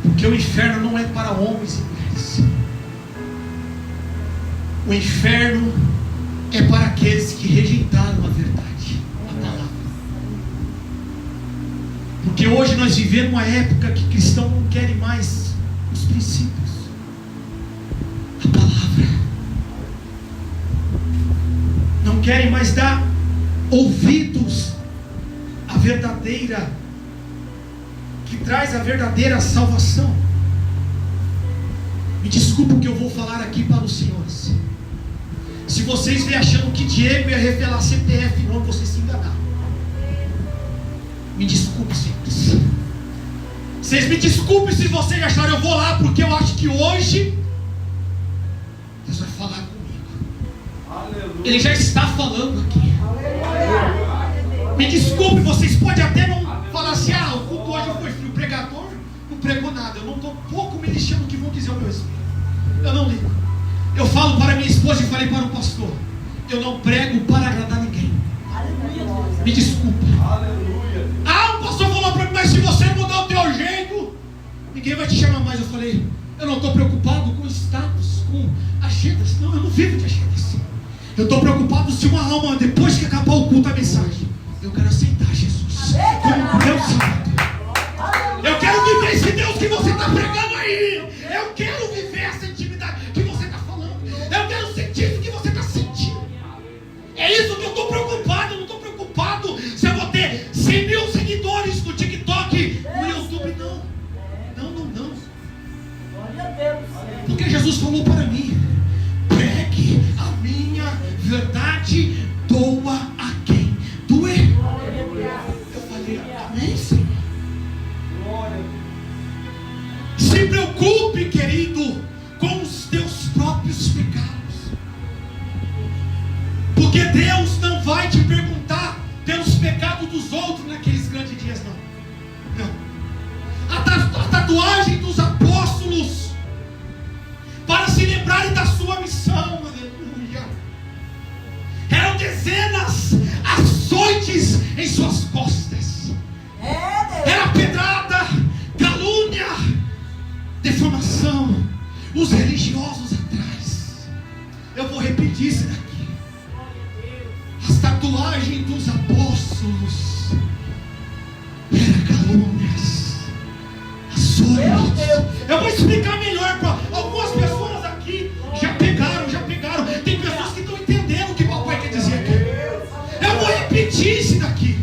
C: porque o inferno não é para homens e mulheres. O inferno é para aqueles que rejeitaram a verdade, a palavra. Porque hoje nós vivemos uma época que cristãos não querem mais os princípios, a palavra. Não querem mais dar ouvidos à verdadeira, que traz a verdadeira salvação. Me desculpa o que eu vou falar aqui para os senhores. Se vocês vêm achando que Diego ia revelar CPF, não, vocês se enganaram. Me desculpe, senhores. Vocês me desculpem se vocês acharam eu vou lá, porque eu acho que hoje Deus vai falar comigo. Aleluia. Ele já está falando aqui. Aleluia. Me desculpe, vocês podem até não falar assim: o culto hoje foi frio, o pregador não pregou nada. Eu não estou pouco me lixando o que vão dizer ao meu espírito. Eu não ligo. Eu falo para minha esposa e falei para o pastor: eu não prego para agradar ninguém. Me desculpa. O pastor falou para mim: mas se você mudar o teu jeito, ninguém vai te chamar mais. Eu falei: eu não estou preocupado com status, com agendas. Não, eu não vivo de agendas. Eu estou preocupado se uma alma, depois que acabar o culto, a mensagem, eu quero aceitar Jesus como Deus Santo. Eu quero viver esse Deus que você está pregando aí. Eu quero viver essa intimidade que você está falando. Eu quero em suas costas.
D: É, Deus.
C: Era pedrada, calúnia, defamação, os religiosos atrás. Eu vou repetir isso daqui. As tatuagens dos apóstolos eram calúnias, ações. Eu vou explicar melhor para algumas pessoas aqui. Já pegaram. Tem pessoas que estão entendendo o que o papai quer dizer aqui. Eu vou repetir isso daqui.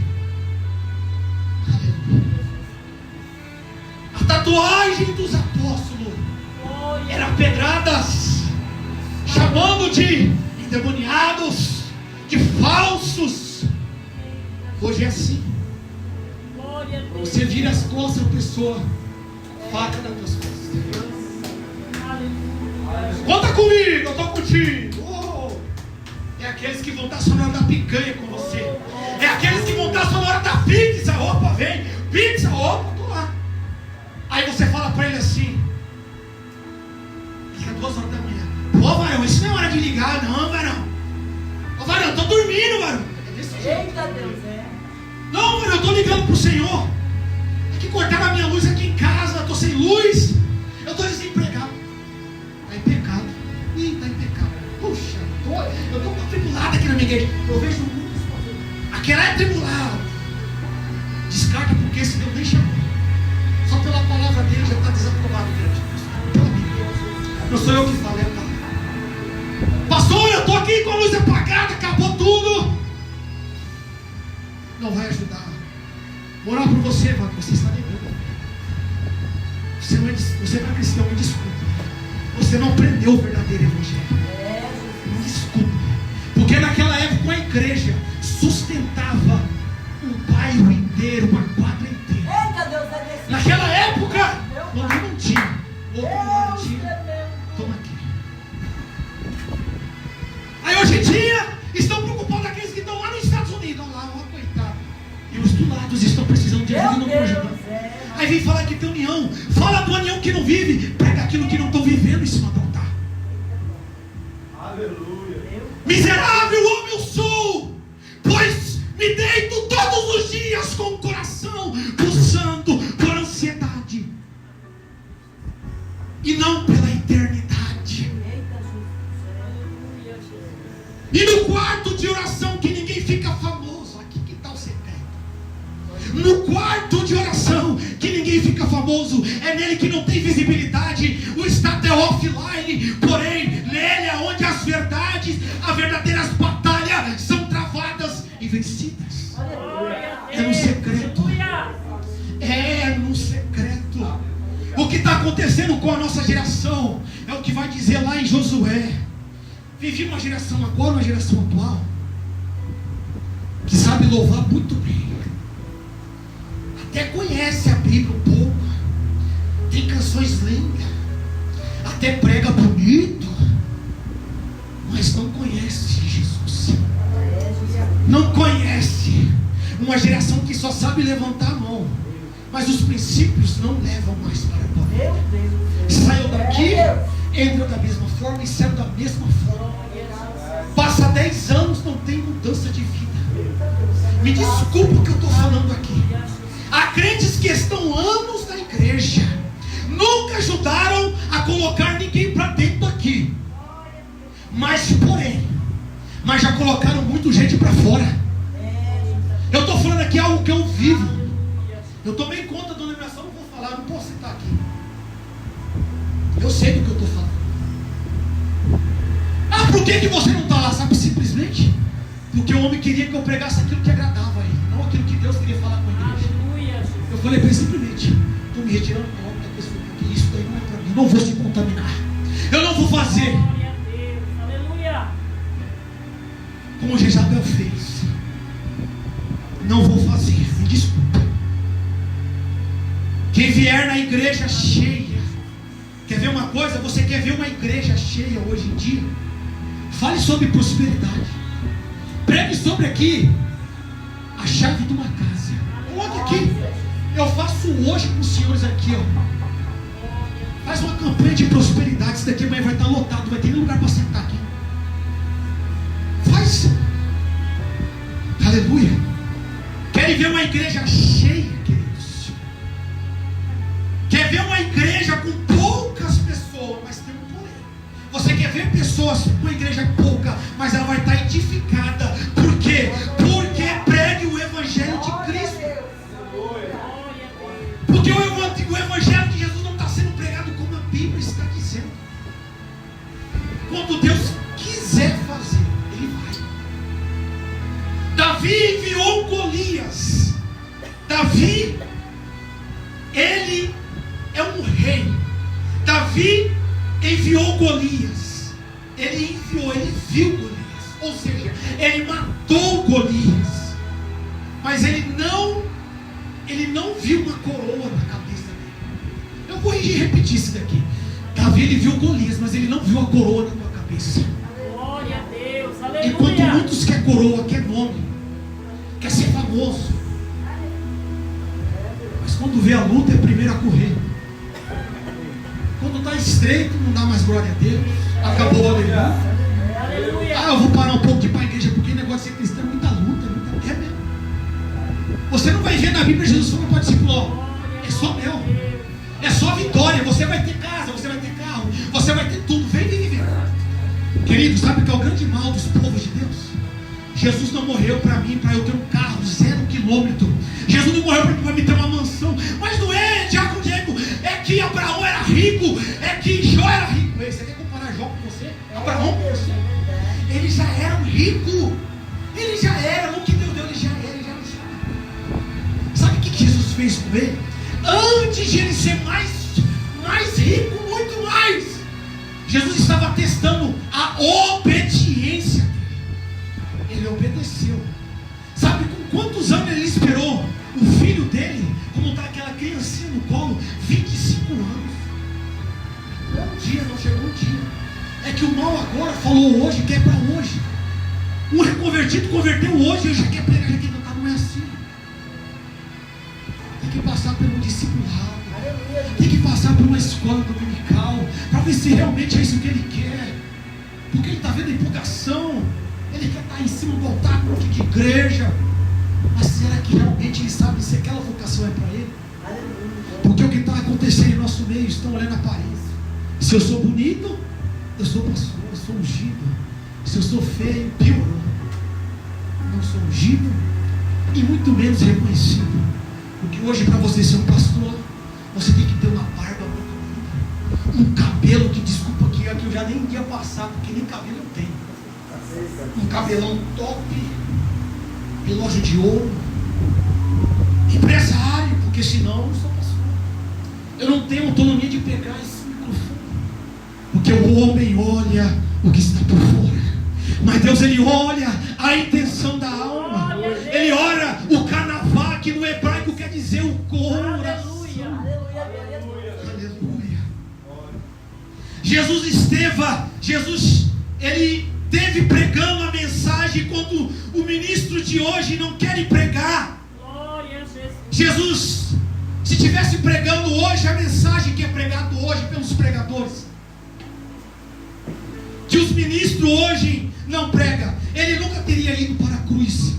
C: A tatuagem dos apóstolos era pedradas, chamando de endemoniados, de falsos. Hoje é assim. Você vira as costas da pessoa, faca das tuas costas. Conta comigo, eu estou contigo. É aqueles que vão estar só na hora da picanha com você. É aqueles que vão estar só na hora da pizza. Opa, vem, pizza, opa, tô lá. Aí você fala para ele assim, liga 2 horas da manhã. Pô, varão, isso não é hora de ligar, não, varão. Ô, varão, eu tô dormindo, varão. É desse jeito.
D: Eita Deus, é.
C: Não, varão, eu tô ligando pro Senhor. É que cortaram a minha luz aqui em casa, eu tô sem luz. Eu tô desempregado. Tá em pecado. Ih, tá em pecado. Puxa, eu tô atribulado aqui na minha igreja. Eu vejo muito. Aquela é atribulado. Descarta porque esse Deus nem chamou. Só pela palavra dele já está desaprovado diante de Deus. Pela Bíblia. Não sou eu que falo, é a palavra. Pastor, eu estou aqui com a luz apagada, acabou tudo. Não vai ajudar. Vou orar por você, mano. Você está negando. Você não é cristão, me desculpa. Você não aprendeu o verdadeiro evangelho. Me desculpa. Porque naquela época a igreja sustentava um bairro inteiro, uma quadra inteira.
D: Eita Deus, é desse.
C: Naquela época, não tinha. Outro não tinha.
D: Deus.
C: Toma aqui. Aí hoje em dia, estão preocupados aqueles que estão lá nos Estados Unidos. Olha lá, ó, coitado. E os do lado estão precisando de ajuda e não estão ajudando. Aí vem falar que tem união. Fala do união que não vive. Prega aquilo que não estão vivendo em cima do altar.
E: Aleluia.
C: Miserável homem eu sou, pois me deito todos os dias com o coração pulsando por ansiedade e não pela eternidade.
D: Eita Jesus.
C: E no quarto de oração que ninguém fica famoso. Aqui que está o secreto. No quarto de oração que ninguém fica famoso, é nele que não tem visibilidade. O status é offline, porém nele é onde as verdades, as verdadeiras batalhas são travadas e vencidas. É no secreto. É no secreto. O que está acontecendo com a nossa geração é o que vai dizer lá em Josué. Vivi uma geração agora, uma geração atual, que sabe louvar muito bem. Até conhece a Bíblia um pouco. Tem canções lindas. Até prega bonito. Mas não conhece Jesus. Não conhece. Uma geração que só sabe levantar a mão, mas os princípios não levam mais para a tua vida. Saiu daqui, entra da mesma forma e saiu da mesma forma. Passa 10 anos, não tem mudança de vida. Me desculpa o que eu estou falando aqui. Há crentes que estão anos na igreja, nunca ajudaram a colocar ninguém para dentro aqui. Mas já colocaram muita gente para fora. Eu estou falando aqui algo que eu vivo. Eu tomei conta da iluminação, não vou falar, não posso citar aqui. Eu sei do que eu estou falando. Ah, por que você não está lá? Sabe, simplesmente porque o homem queria que eu pregasse aquilo que agradava a ele, não aquilo que Deus queria falar com a igreja. Eu falei para ele simplesmente: estou me retirando da obra da pessoa, porque isso daí não é para mim, não vou se contaminar. Eu não vou fazer como Jezabel fez. Não vou fazer, me desculpa. Quem vier na igreja cheia, quer ver uma coisa? Você quer ver uma igreja cheia hoje em dia? Fale sobre prosperidade. Pregue sobre aqui a chave de uma casa. Coloque aqui. Eu faço hoje com os senhores aqui, ó. Faz uma campanha de prosperidade. Isso daqui amanhã vai estar lotado, vai ter nem lugar para sentar aqui. Faz. Aleluia. uma igreja cheia, queridos? Quer ver uma igreja com poucas pessoas, mas tem um poder? Você quer ver pessoas com uma igreja pouca, mas ela vai estar edificada? Por quê? Porque pregue o evangelho de Cristo. Porque o evangelho de Jesus não está sendo pregado como a Bíblia está dizendo. Quando Deus quiser fazer, Ele vai. Davi enviou Golias. Davi, ele é um rei. Davi enviou Golias. Ele viu Golias. Ou seja, ele matou Golias. Mas ele não viu uma coroa na cabeça dele. Eu vou repetir isso daqui. Davi, ele viu Golias, mas ele não viu a coroa na tua cabeça.
D: Glória a Deus, aleluia.
C: Enquanto muitos quer coroa, quer nome, quer ser famoso, mas quando vê a luta é primeiro a correr. Quando está estreito, não dá mais glória a Deus. Acabou, aleluia. Ah, eu vou parar um pouco de ir para a igreja, porque o negócio de ser cristão é muita luta, é mesmo. Você não vai ver na Bíblia Jesus falando para o discípulo: ó, é só mel, é só vitória. Você vai ter casa, você vai ter carro, você vai ter tudo. Vem viver. Querido, sabe o que é o grande mal dos povos de Deus? Jesus não morreu para mim, para eu ter um carro 0 quilômetro. Jesus não morreu para me ter uma mansão. Mas não é, Diácono Diego, é que Abraão era rico, é que Jó era rico. Você quer comparar Jó com você? Abraão com você? Ele já era um rico. Ele já era, não que Deus deu, ele já era, ele já era. Sabe o que Jesus fez com ele? Antes de ele ser mais rico, muito mais, Jesus estava testando a obediência dele. Ele obedeceu. Sabe com quantos anos ele esperou o filho dele, como está aquela criancinha no colo? 25 anos. Um dia, não chegou um dia. É que o mal agora falou hoje, quer para hoje. Um reconvertido converteu hoje, ele já quer pregar, já quer cantar. Não é assim. Tem que passar por um discipulado, tem que passar por uma escola dominical, para ver se realmente é isso que ele quer. Porque ele está vendo a empolgação, ele quer estar em cima do altar com de igreja. Mas será que realmente ele sabe se aquela vocação é para ele? Porque o que está acontecendo em nosso meio, estão olhando a aparência. Se eu sou bonito, eu sou pastor, eu sou ungido. Se eu sou feio, piorou. Não sou ungido e muito menos reconhecido. Porque hoje, para você ser um pastor, você tem que ter uma barba muito linda, um cabelo que, desculpa aqui, eu já nem ia passar, porque nem cabelo eu tenho. Um cabelão top, relógio de ouro, empresário, porque senão eu não sou pastor. Eu não tenho autonomia de pegar esse microfone, porque o homem olha o que está por fora, mas Deus, ele olha a intenção da alma. Ele olha o carnaval, que no hebraico quer dizer o coração. Aleluia. Jesus ele teve pregando a mensagem quando o ministro de hoje não quer pregar. Jesus, se estivesse pregando hoje a mensagem que é pregado hoje pelos pregadores, que os ministros hoje não pregam, ele nunca teria ido para a cruz.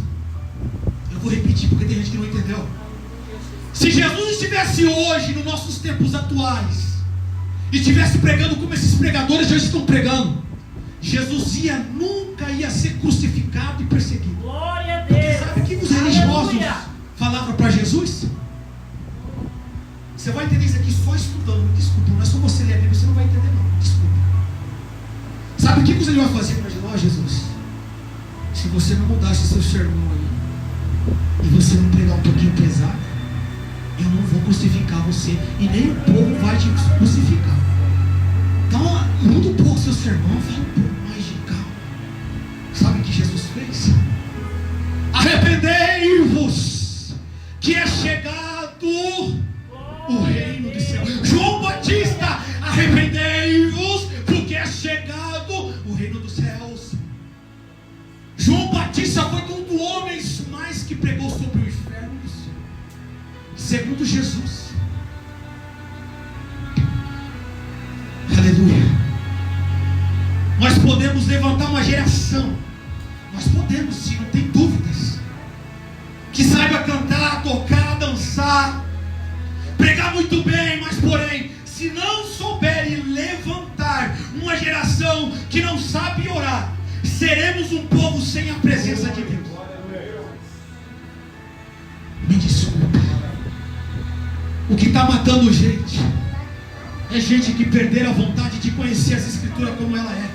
C: Eu vou repetir porque tem gente que não entendeu. Se Jesus estivesse hoje, nos nossos tempos atuais, e estivesse pregando como esses pregadores hoje estão pregando, Jesus nunca ia ser crucificado e perseguido.
D: Glória a Deus.
C: Porque sabe o que os religiosos falavam para Jesus? Você vai entender isso aqui só estudando. Desculpa, não é só você ler a Bíblia, você não vai entender não. Desculpa. Sabe o que você vai fazer para Jesus? Ó, Jesus, se você não mudasse seu sermão aí, e você não pregar um pouquinho pesado, eu não vou crucificar você, e nem o povo vai te crucificar. Então, muda um pouco seu sermão, fala um pouco mais de calma. Sabe o que Jesus fez? Arrependei-vos, que é chegado o reino dos céus. João Batista, arrependei-vos, porque é chegado o reino dos céus. João Batista foi um dos homens mais que pregou sobre o inferno do céu, segundo Jesus. Aleluia. Nós podemos levantar uma geração. Nós podemos, sim, não tem dúvidas. que saiba cantar, tocar, dançar, pregar muito bem, mas porém, se não souberem levantar uma geração que não sabe orar, seremos um povo sem a presença de Deus. Me desculpa. O que está matando gente é gente que perderam a vontade de conhecer as Escrituras como ela é.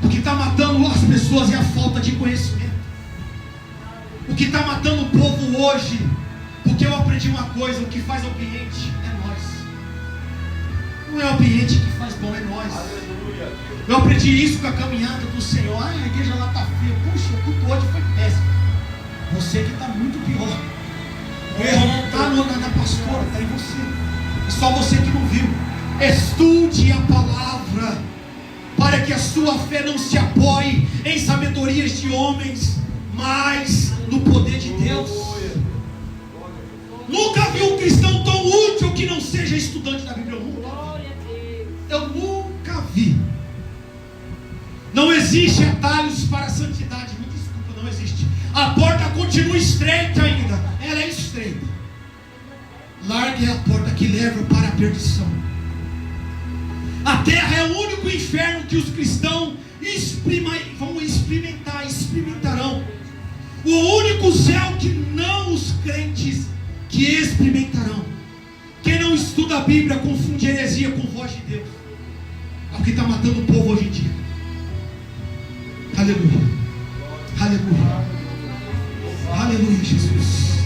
C: O que está matando as pessoas é a falta de conhecimento. O que está matando o povo hoje, porque eu aprendi uma coisa: o que faz ambiente é nós. Não é o ambiente que faz bom, é nós. Eu aprendi isso com a caminhada do Senhor. A igreja lá está fria. Puxa, o culto hoje foi péssimo. Você que está muito pior. O erro não está na pastora, está em você. É só você que não viu. Estude a palavra, para que a sua fé não se apoie em sabedorias de homens, mas no poder de Deus. Nunca vi um cristão tão útil que não seja estudante da Bíblia. Eu nunca vi. Não existe atalhos para a santidade. Me desculpa, não existe. A porta continua estreita ainda. Ela é estreita. Largue a porta que leva para a perdição. A terra é o único inferno que os cristãos experimentarão. O único céu que não os crentes que experimentarão. Quem não estuda a Bíblia confunde heresia com voz de Deus. É o que está matando o povo hoje em dia. Aleluia. Aleluia. Aleluia, Jesus.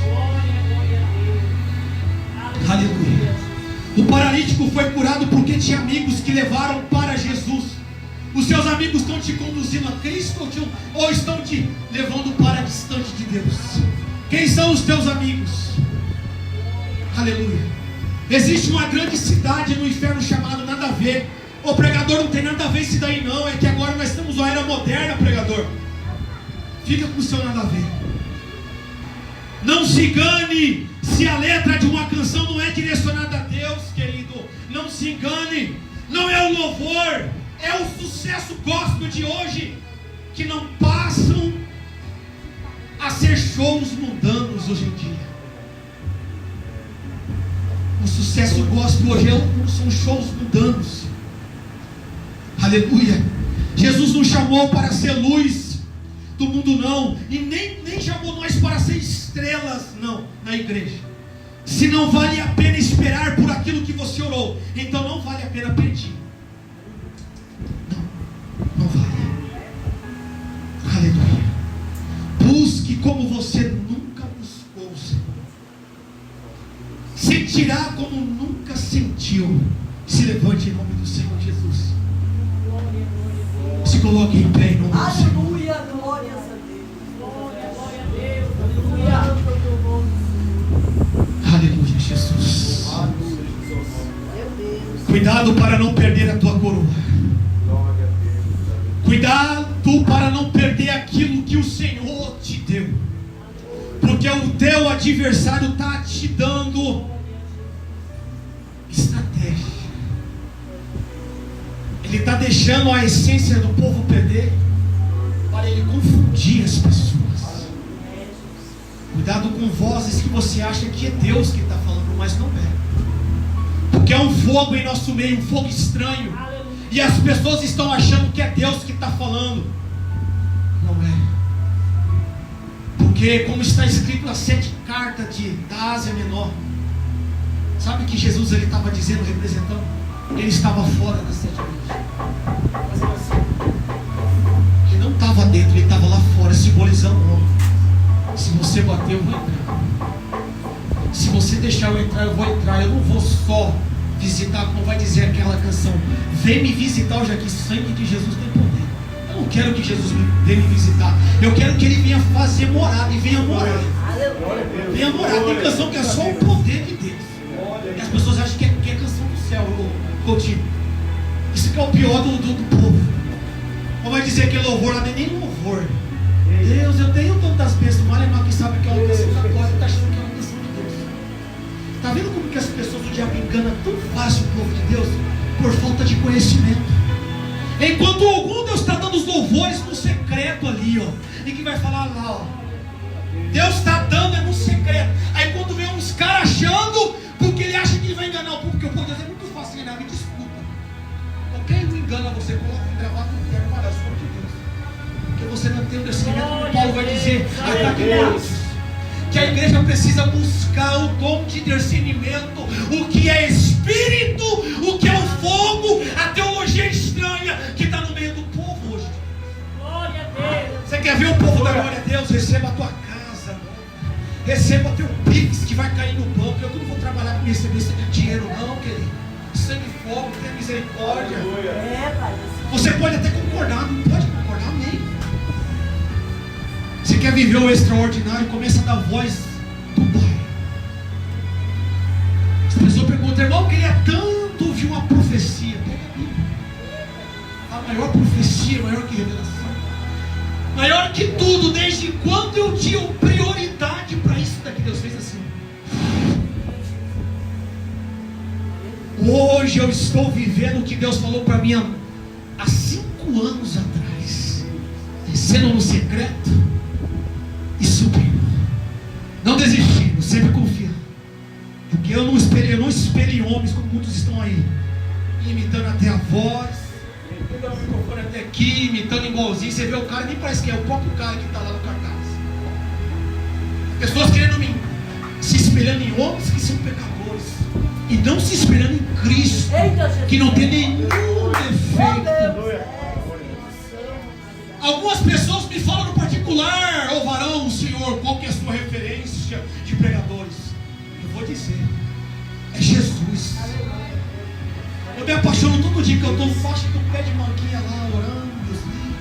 C: Aleluia. O paralítico foi curado porque tinha amigos que levaram para Jesus. Os seus amigos estão te conduzindo a Cristo ou estão te levando para distante de Deus? Quem são os teus amigos? Aleluia. Existe uma grande cidade no inferno chamada Nada a Ver. Ô pregador, não tem nada a ver isso daí não. É que agora nós estamos na era moderna, pregador. Fica com o seu nada a ver. Não se engane se a letra de uma canção não é direcionada a Deus, querido. Não se engane. Não é o louvor, é o sucesso gospel de hoje, que não passam a ser shows mundanos hoje em dia. O sucesso gospel hoje são shows mundanos. Aleluia. Jesus nos chamou para ser luz do mundo, não. E nem chamou nós para ser estrelas, não, na igreja. Se não vale a pena esperar por aquilo que você orou, então não vale a pena pedir. Não vale. Aleluia. Busque como você nunca buscou, sentirá como nunca sentiu. Se levante em nome do Senhor Jesus. Se coloque em pé em nome do Senhor.
E: Aleluia, glórias a Deus.
D: Glória a Deus. Aleluia.
C: Aleluia, Jesus.
E: Meu Deus.
C: Cuidado para não perder a tua coroa. Cuidado para não perder aquilo que o Senhor te deu. Porque o teu adversário está te dando estratégia. Ele está deixando a essência do povo perder, para ele confundir as pessoas. Cuidado com vozes que você acha que é Deus que está falando, mas não é. Porque é um fogo em nosso meio, um fogo estranho. E as pessoas estão achando que é Deus que está falando. Não é. Porque como está escrito nas 7 cartas da Ásia Menor, sabe que Jesus ele estava dizendo, representando? Ele estava fora das 7 igrejas. Ele não estava dentro, ele estava lá fora, simbolizando o homem. Se você bater, eu vou entrar. Se você deixar eu entrar, eu vou entrar. Eu não vou só visitar, como vai dizer aquela canção, vem me visitar. Eu já que sangue de Jesus tem poder. Eu não quero que Jesus venha me visitar. Eu quero que ele venha fazer morada e venha morar. Venha morar. Tem canção que é só o poder de Deus. E as pessoas acham que é canção do céu, Coutinho. Isso que é o pior do povo. Ou vai dizer que é louvor, não é nem louvor. Deus, eu tenho tantas bênçãos, mas é que sabe que é uma canção católica, está achando que é uma canção de Deus. Está vendo como que as pessoas, o diabo engana tão fácil o povo de Deus? Por falta de conhecimento. Enquanto algum Deus está dando os louvores no secreto ali, ó, e que vai falar lá, ó, Deus está dando, é no secreto. Aí quando vem uns caras achando, porque ele acha que ele vai enganar o povo, porque o povo de Deus é muito fácil enganar, me desculpa. Qualquer um engana você, coloca em gravata no terno, olha, eu sou de Deus. Porque você não tem o discernimento, como Paulo vai dizer, que a igreja precisa buscar o dom de discernimento, o que é espírito, o que é o fogo, a teologia estranha que está no meio do povo hoje.
D: Glória a Deus.
C: Você quer ver o povo da glória a Deus? Receba a tua casa, receba teu Pix que vai cair no banco. Eu não vou trabalhar com receber esse dinheiro não, querido. Sangue e fogo, tenha misericórdia.
E: Pai.
C: Você pode até concordar, não pode concordar, amém. Você quer viver o extraordinário, começa a dar voz do Pai. As pessoas perguntam, irmão, eu queria tanto ouvir uma profecia. Pega a Bíblia. A maior profecia, maior que revelação. Maior que tudo, desde quando eu tinha prioridade para isso daqui, Deus fez assim. Hoje eu estou vivendo o que Deus falou para mim há 5 anos atrás. Descendo no secreto e subindo. Não desistindo, sempre confiando. Porque eu não espelho em homens como muitos estão aí, imitando até a voz, pegando o microfone até aqui, imitando igualzinho. Você vê o cara, nem parece que é o próprio cara que está lá no cartaz. Pessoas querendo se espelhando em homens que são pecadores e não se espelhando em Cristo, que não tem nenhum defeito. Algumas pessoas me falam no particular, ô varão, Senhor, qual que é a sua referência de pregadores? Eu vou dizer, é Jesus. Eu me apaixono todo dia que eu estou forte com o pé de manguinha lá, orando, Deus livre.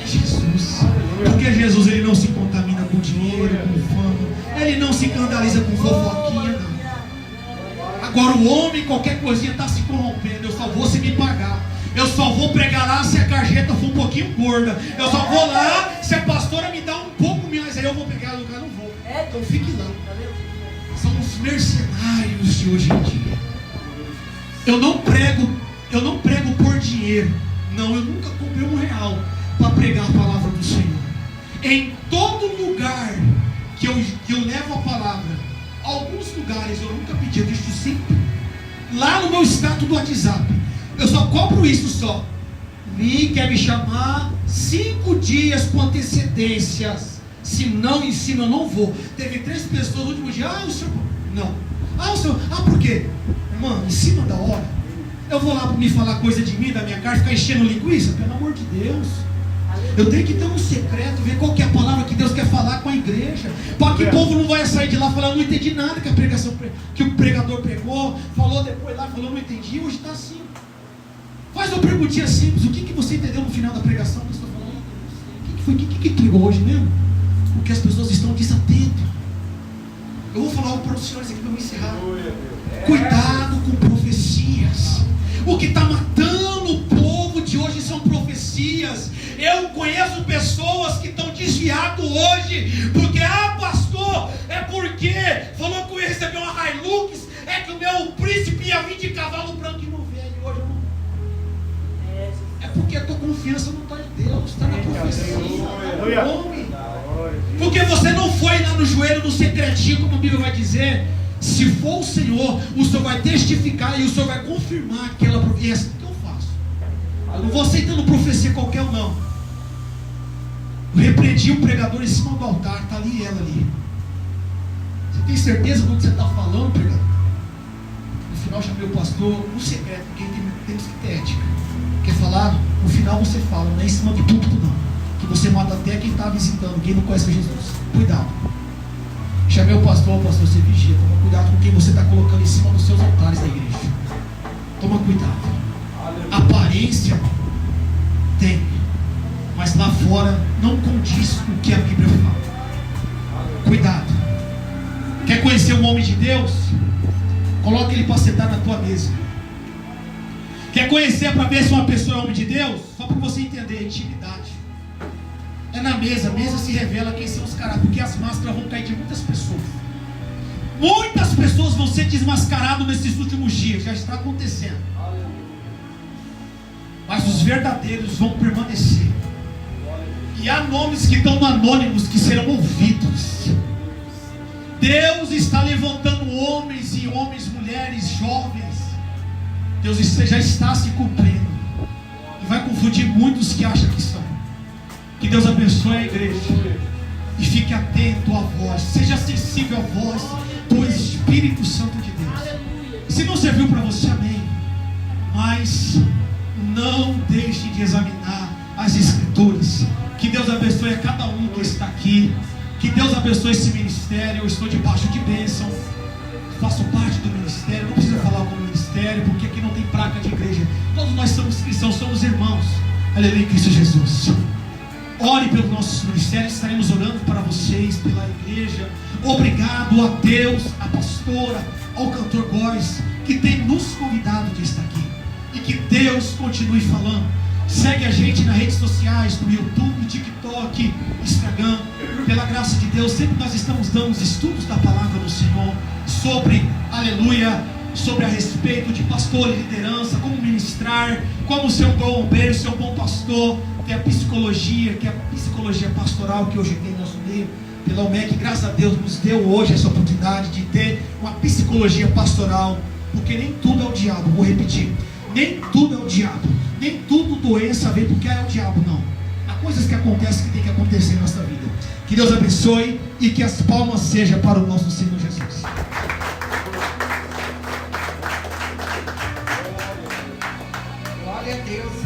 C: É Jesus. Porque Jesus, ele não se contamina com dinheiro, com fama. Ele não se escandaliza com fofoquinha, não. Agora o homem, qualquer coisinha está se corrompendo. Eu só vou se me pagar. Eu só vou pregar lá se a carjeta for um pouquinho gorda. Eu só vou lá se a pastora me dá um pouco mais. Aí eu vou pegar lugar, não vou. Então fique lá. São os mercenários de hoje em dia. Eu não prego por dinheiro. Não, eu nunca comprei R$1 para pregar a palavra do Senhor. Em todo lugar que eu levo a palavra, alguns lugares eu nunca pedi, eu deixo sempre lá no meu status do WhatsApp. Eu só cobro isso só. Quer me chamar 5 dias com antecedências. Se não em cima eu não vou. Teve 3 pessoas no último dia. O senhor. Não. O senhor. Por quê? Irmão, em cima da hora. Eu vou lá para me falar coisa de mim, da minha cara, ficar enchendo linguiça? Pelo amor de Deus. Eu tenho que ter um secreto, ver qual que é a palavra que Deus quer falar com a igreja. Para que o povo não vai sair de lá falando, não entendi nada que a pregação, que o pregador pregou, falou depois lá, falou, não entendi, hoje está assim. Faz uma perguntinha simples, o que você entendeu no final da pregação? Você está falando, o que entregou hoje mesmo? Porque as pessoas estão desatentas. Eu vou falar algo para os senhores aqui para me encerrar. Cuidado com profecias. O que está matando o povo de hoje são profecias. Eu conheço pessoas que estão desviadas hoje, porque, pastor, é porque falou que eu ia receber uma Hilux, é que o meu príncipe ia vir de cavalo branco e não veio, e hoje eu não. É porque a tua confiança não está em Deus, está na profecia, está no homem. Porque você não foi lá no joelho, no secretinho, como a Bíblia vai dizer. Se for o Senhor vai testificar e o Senhor vai confirmar aquela profecia. É assim que eu faço. Eu não vou aceitando profecia qualquer um, não. Eu repreendi o pregador em cima do altar, está ali ela ali. Você tem certeza do que você está falando, pregador? No final eu chamei o pastor, no secreto, porque temos que ter ética. Quer falar? No final você fala, não é em cima do púlpito não. Que você mata até quem está visitando, quem não conhece Jesus. Cuidado. Chamei o pastor, você vigia, toma cuidado com quem você está colocando em cima dos seus altares da igreja. Toma cuidado. Aparência tem, mas lá fora não condiz com o que a Bíblia fala. Cuidado. Quer conhecer um homem de Deus? Coloca ele para sentar na tua mesa. Quer conhecer para ver se uma pessoa é homem de Deus? Só para você entender a intimidade. É na mesa, a mesa se revela quem são os caras, porque as máscaras vão cair de muitas pessoas. Muitas pessoas vão ser desmascaradas nesses últimos dias, já está acontecendo. Mas os verdadeiros vão permanecer. E à nomes que estão no Anônimos que serão ouvidos. Deus está levantando homens e homens, mulheres, jovens. Deus já está se cumprindo. E vai confundir muitos que acham que são. Que Deus abençoe a igreja. E fique atento à voz. Seja sensível à voz do Espírito Santo de Deus. Se não serviu para você, amém. Mas não deixe de examinar as Escrituras. Que Deus abençoe a cada um que está aqui. Que Deus abençoe esse ministério. Eu estou debaixo de bênção. Faço parte do ministério. Não preciso falar como ministério, porque aqui não tem placa de igreja. Todos nós somos cristãos, somos irmãos. Aleluia, em Cristo Jesus. Ore pelos nossos ministérios. Estaremos orando para vocês, pela igreja. Obrigado a Deus, a pastora, ao cantor Góes, que tem nos convidado de estar aqui. E que Deus continue falando. Segue a gente nas redes sociais, no YouTube, TikTok, Instagram. Pela graça de Deus, sempre nós estamos dando os estudos da palavra do Senhor sobre, aleluia, sobre a respeito de pastor e liderança, como ministrar, como ser um bom bombeiro, ser um bom pastor. Tem a psicologia, que é a psicologia pastoral que hoje tem no nosso meio, pela UMEC. Graças a Deus nos deu hoje essa oportunidade de ter uma psicologia pastoral, porque nem tudo é o diabo, vou repetir, nem tudo é o diabo, nem tudo doença vem porque é o diabo, não. Há coisas que acontecem que tem que acontecer na nossa vida. Que Deus abençoe e que as palmas sejam para o nosso Senhor Jesus.
A: Glória a Deus.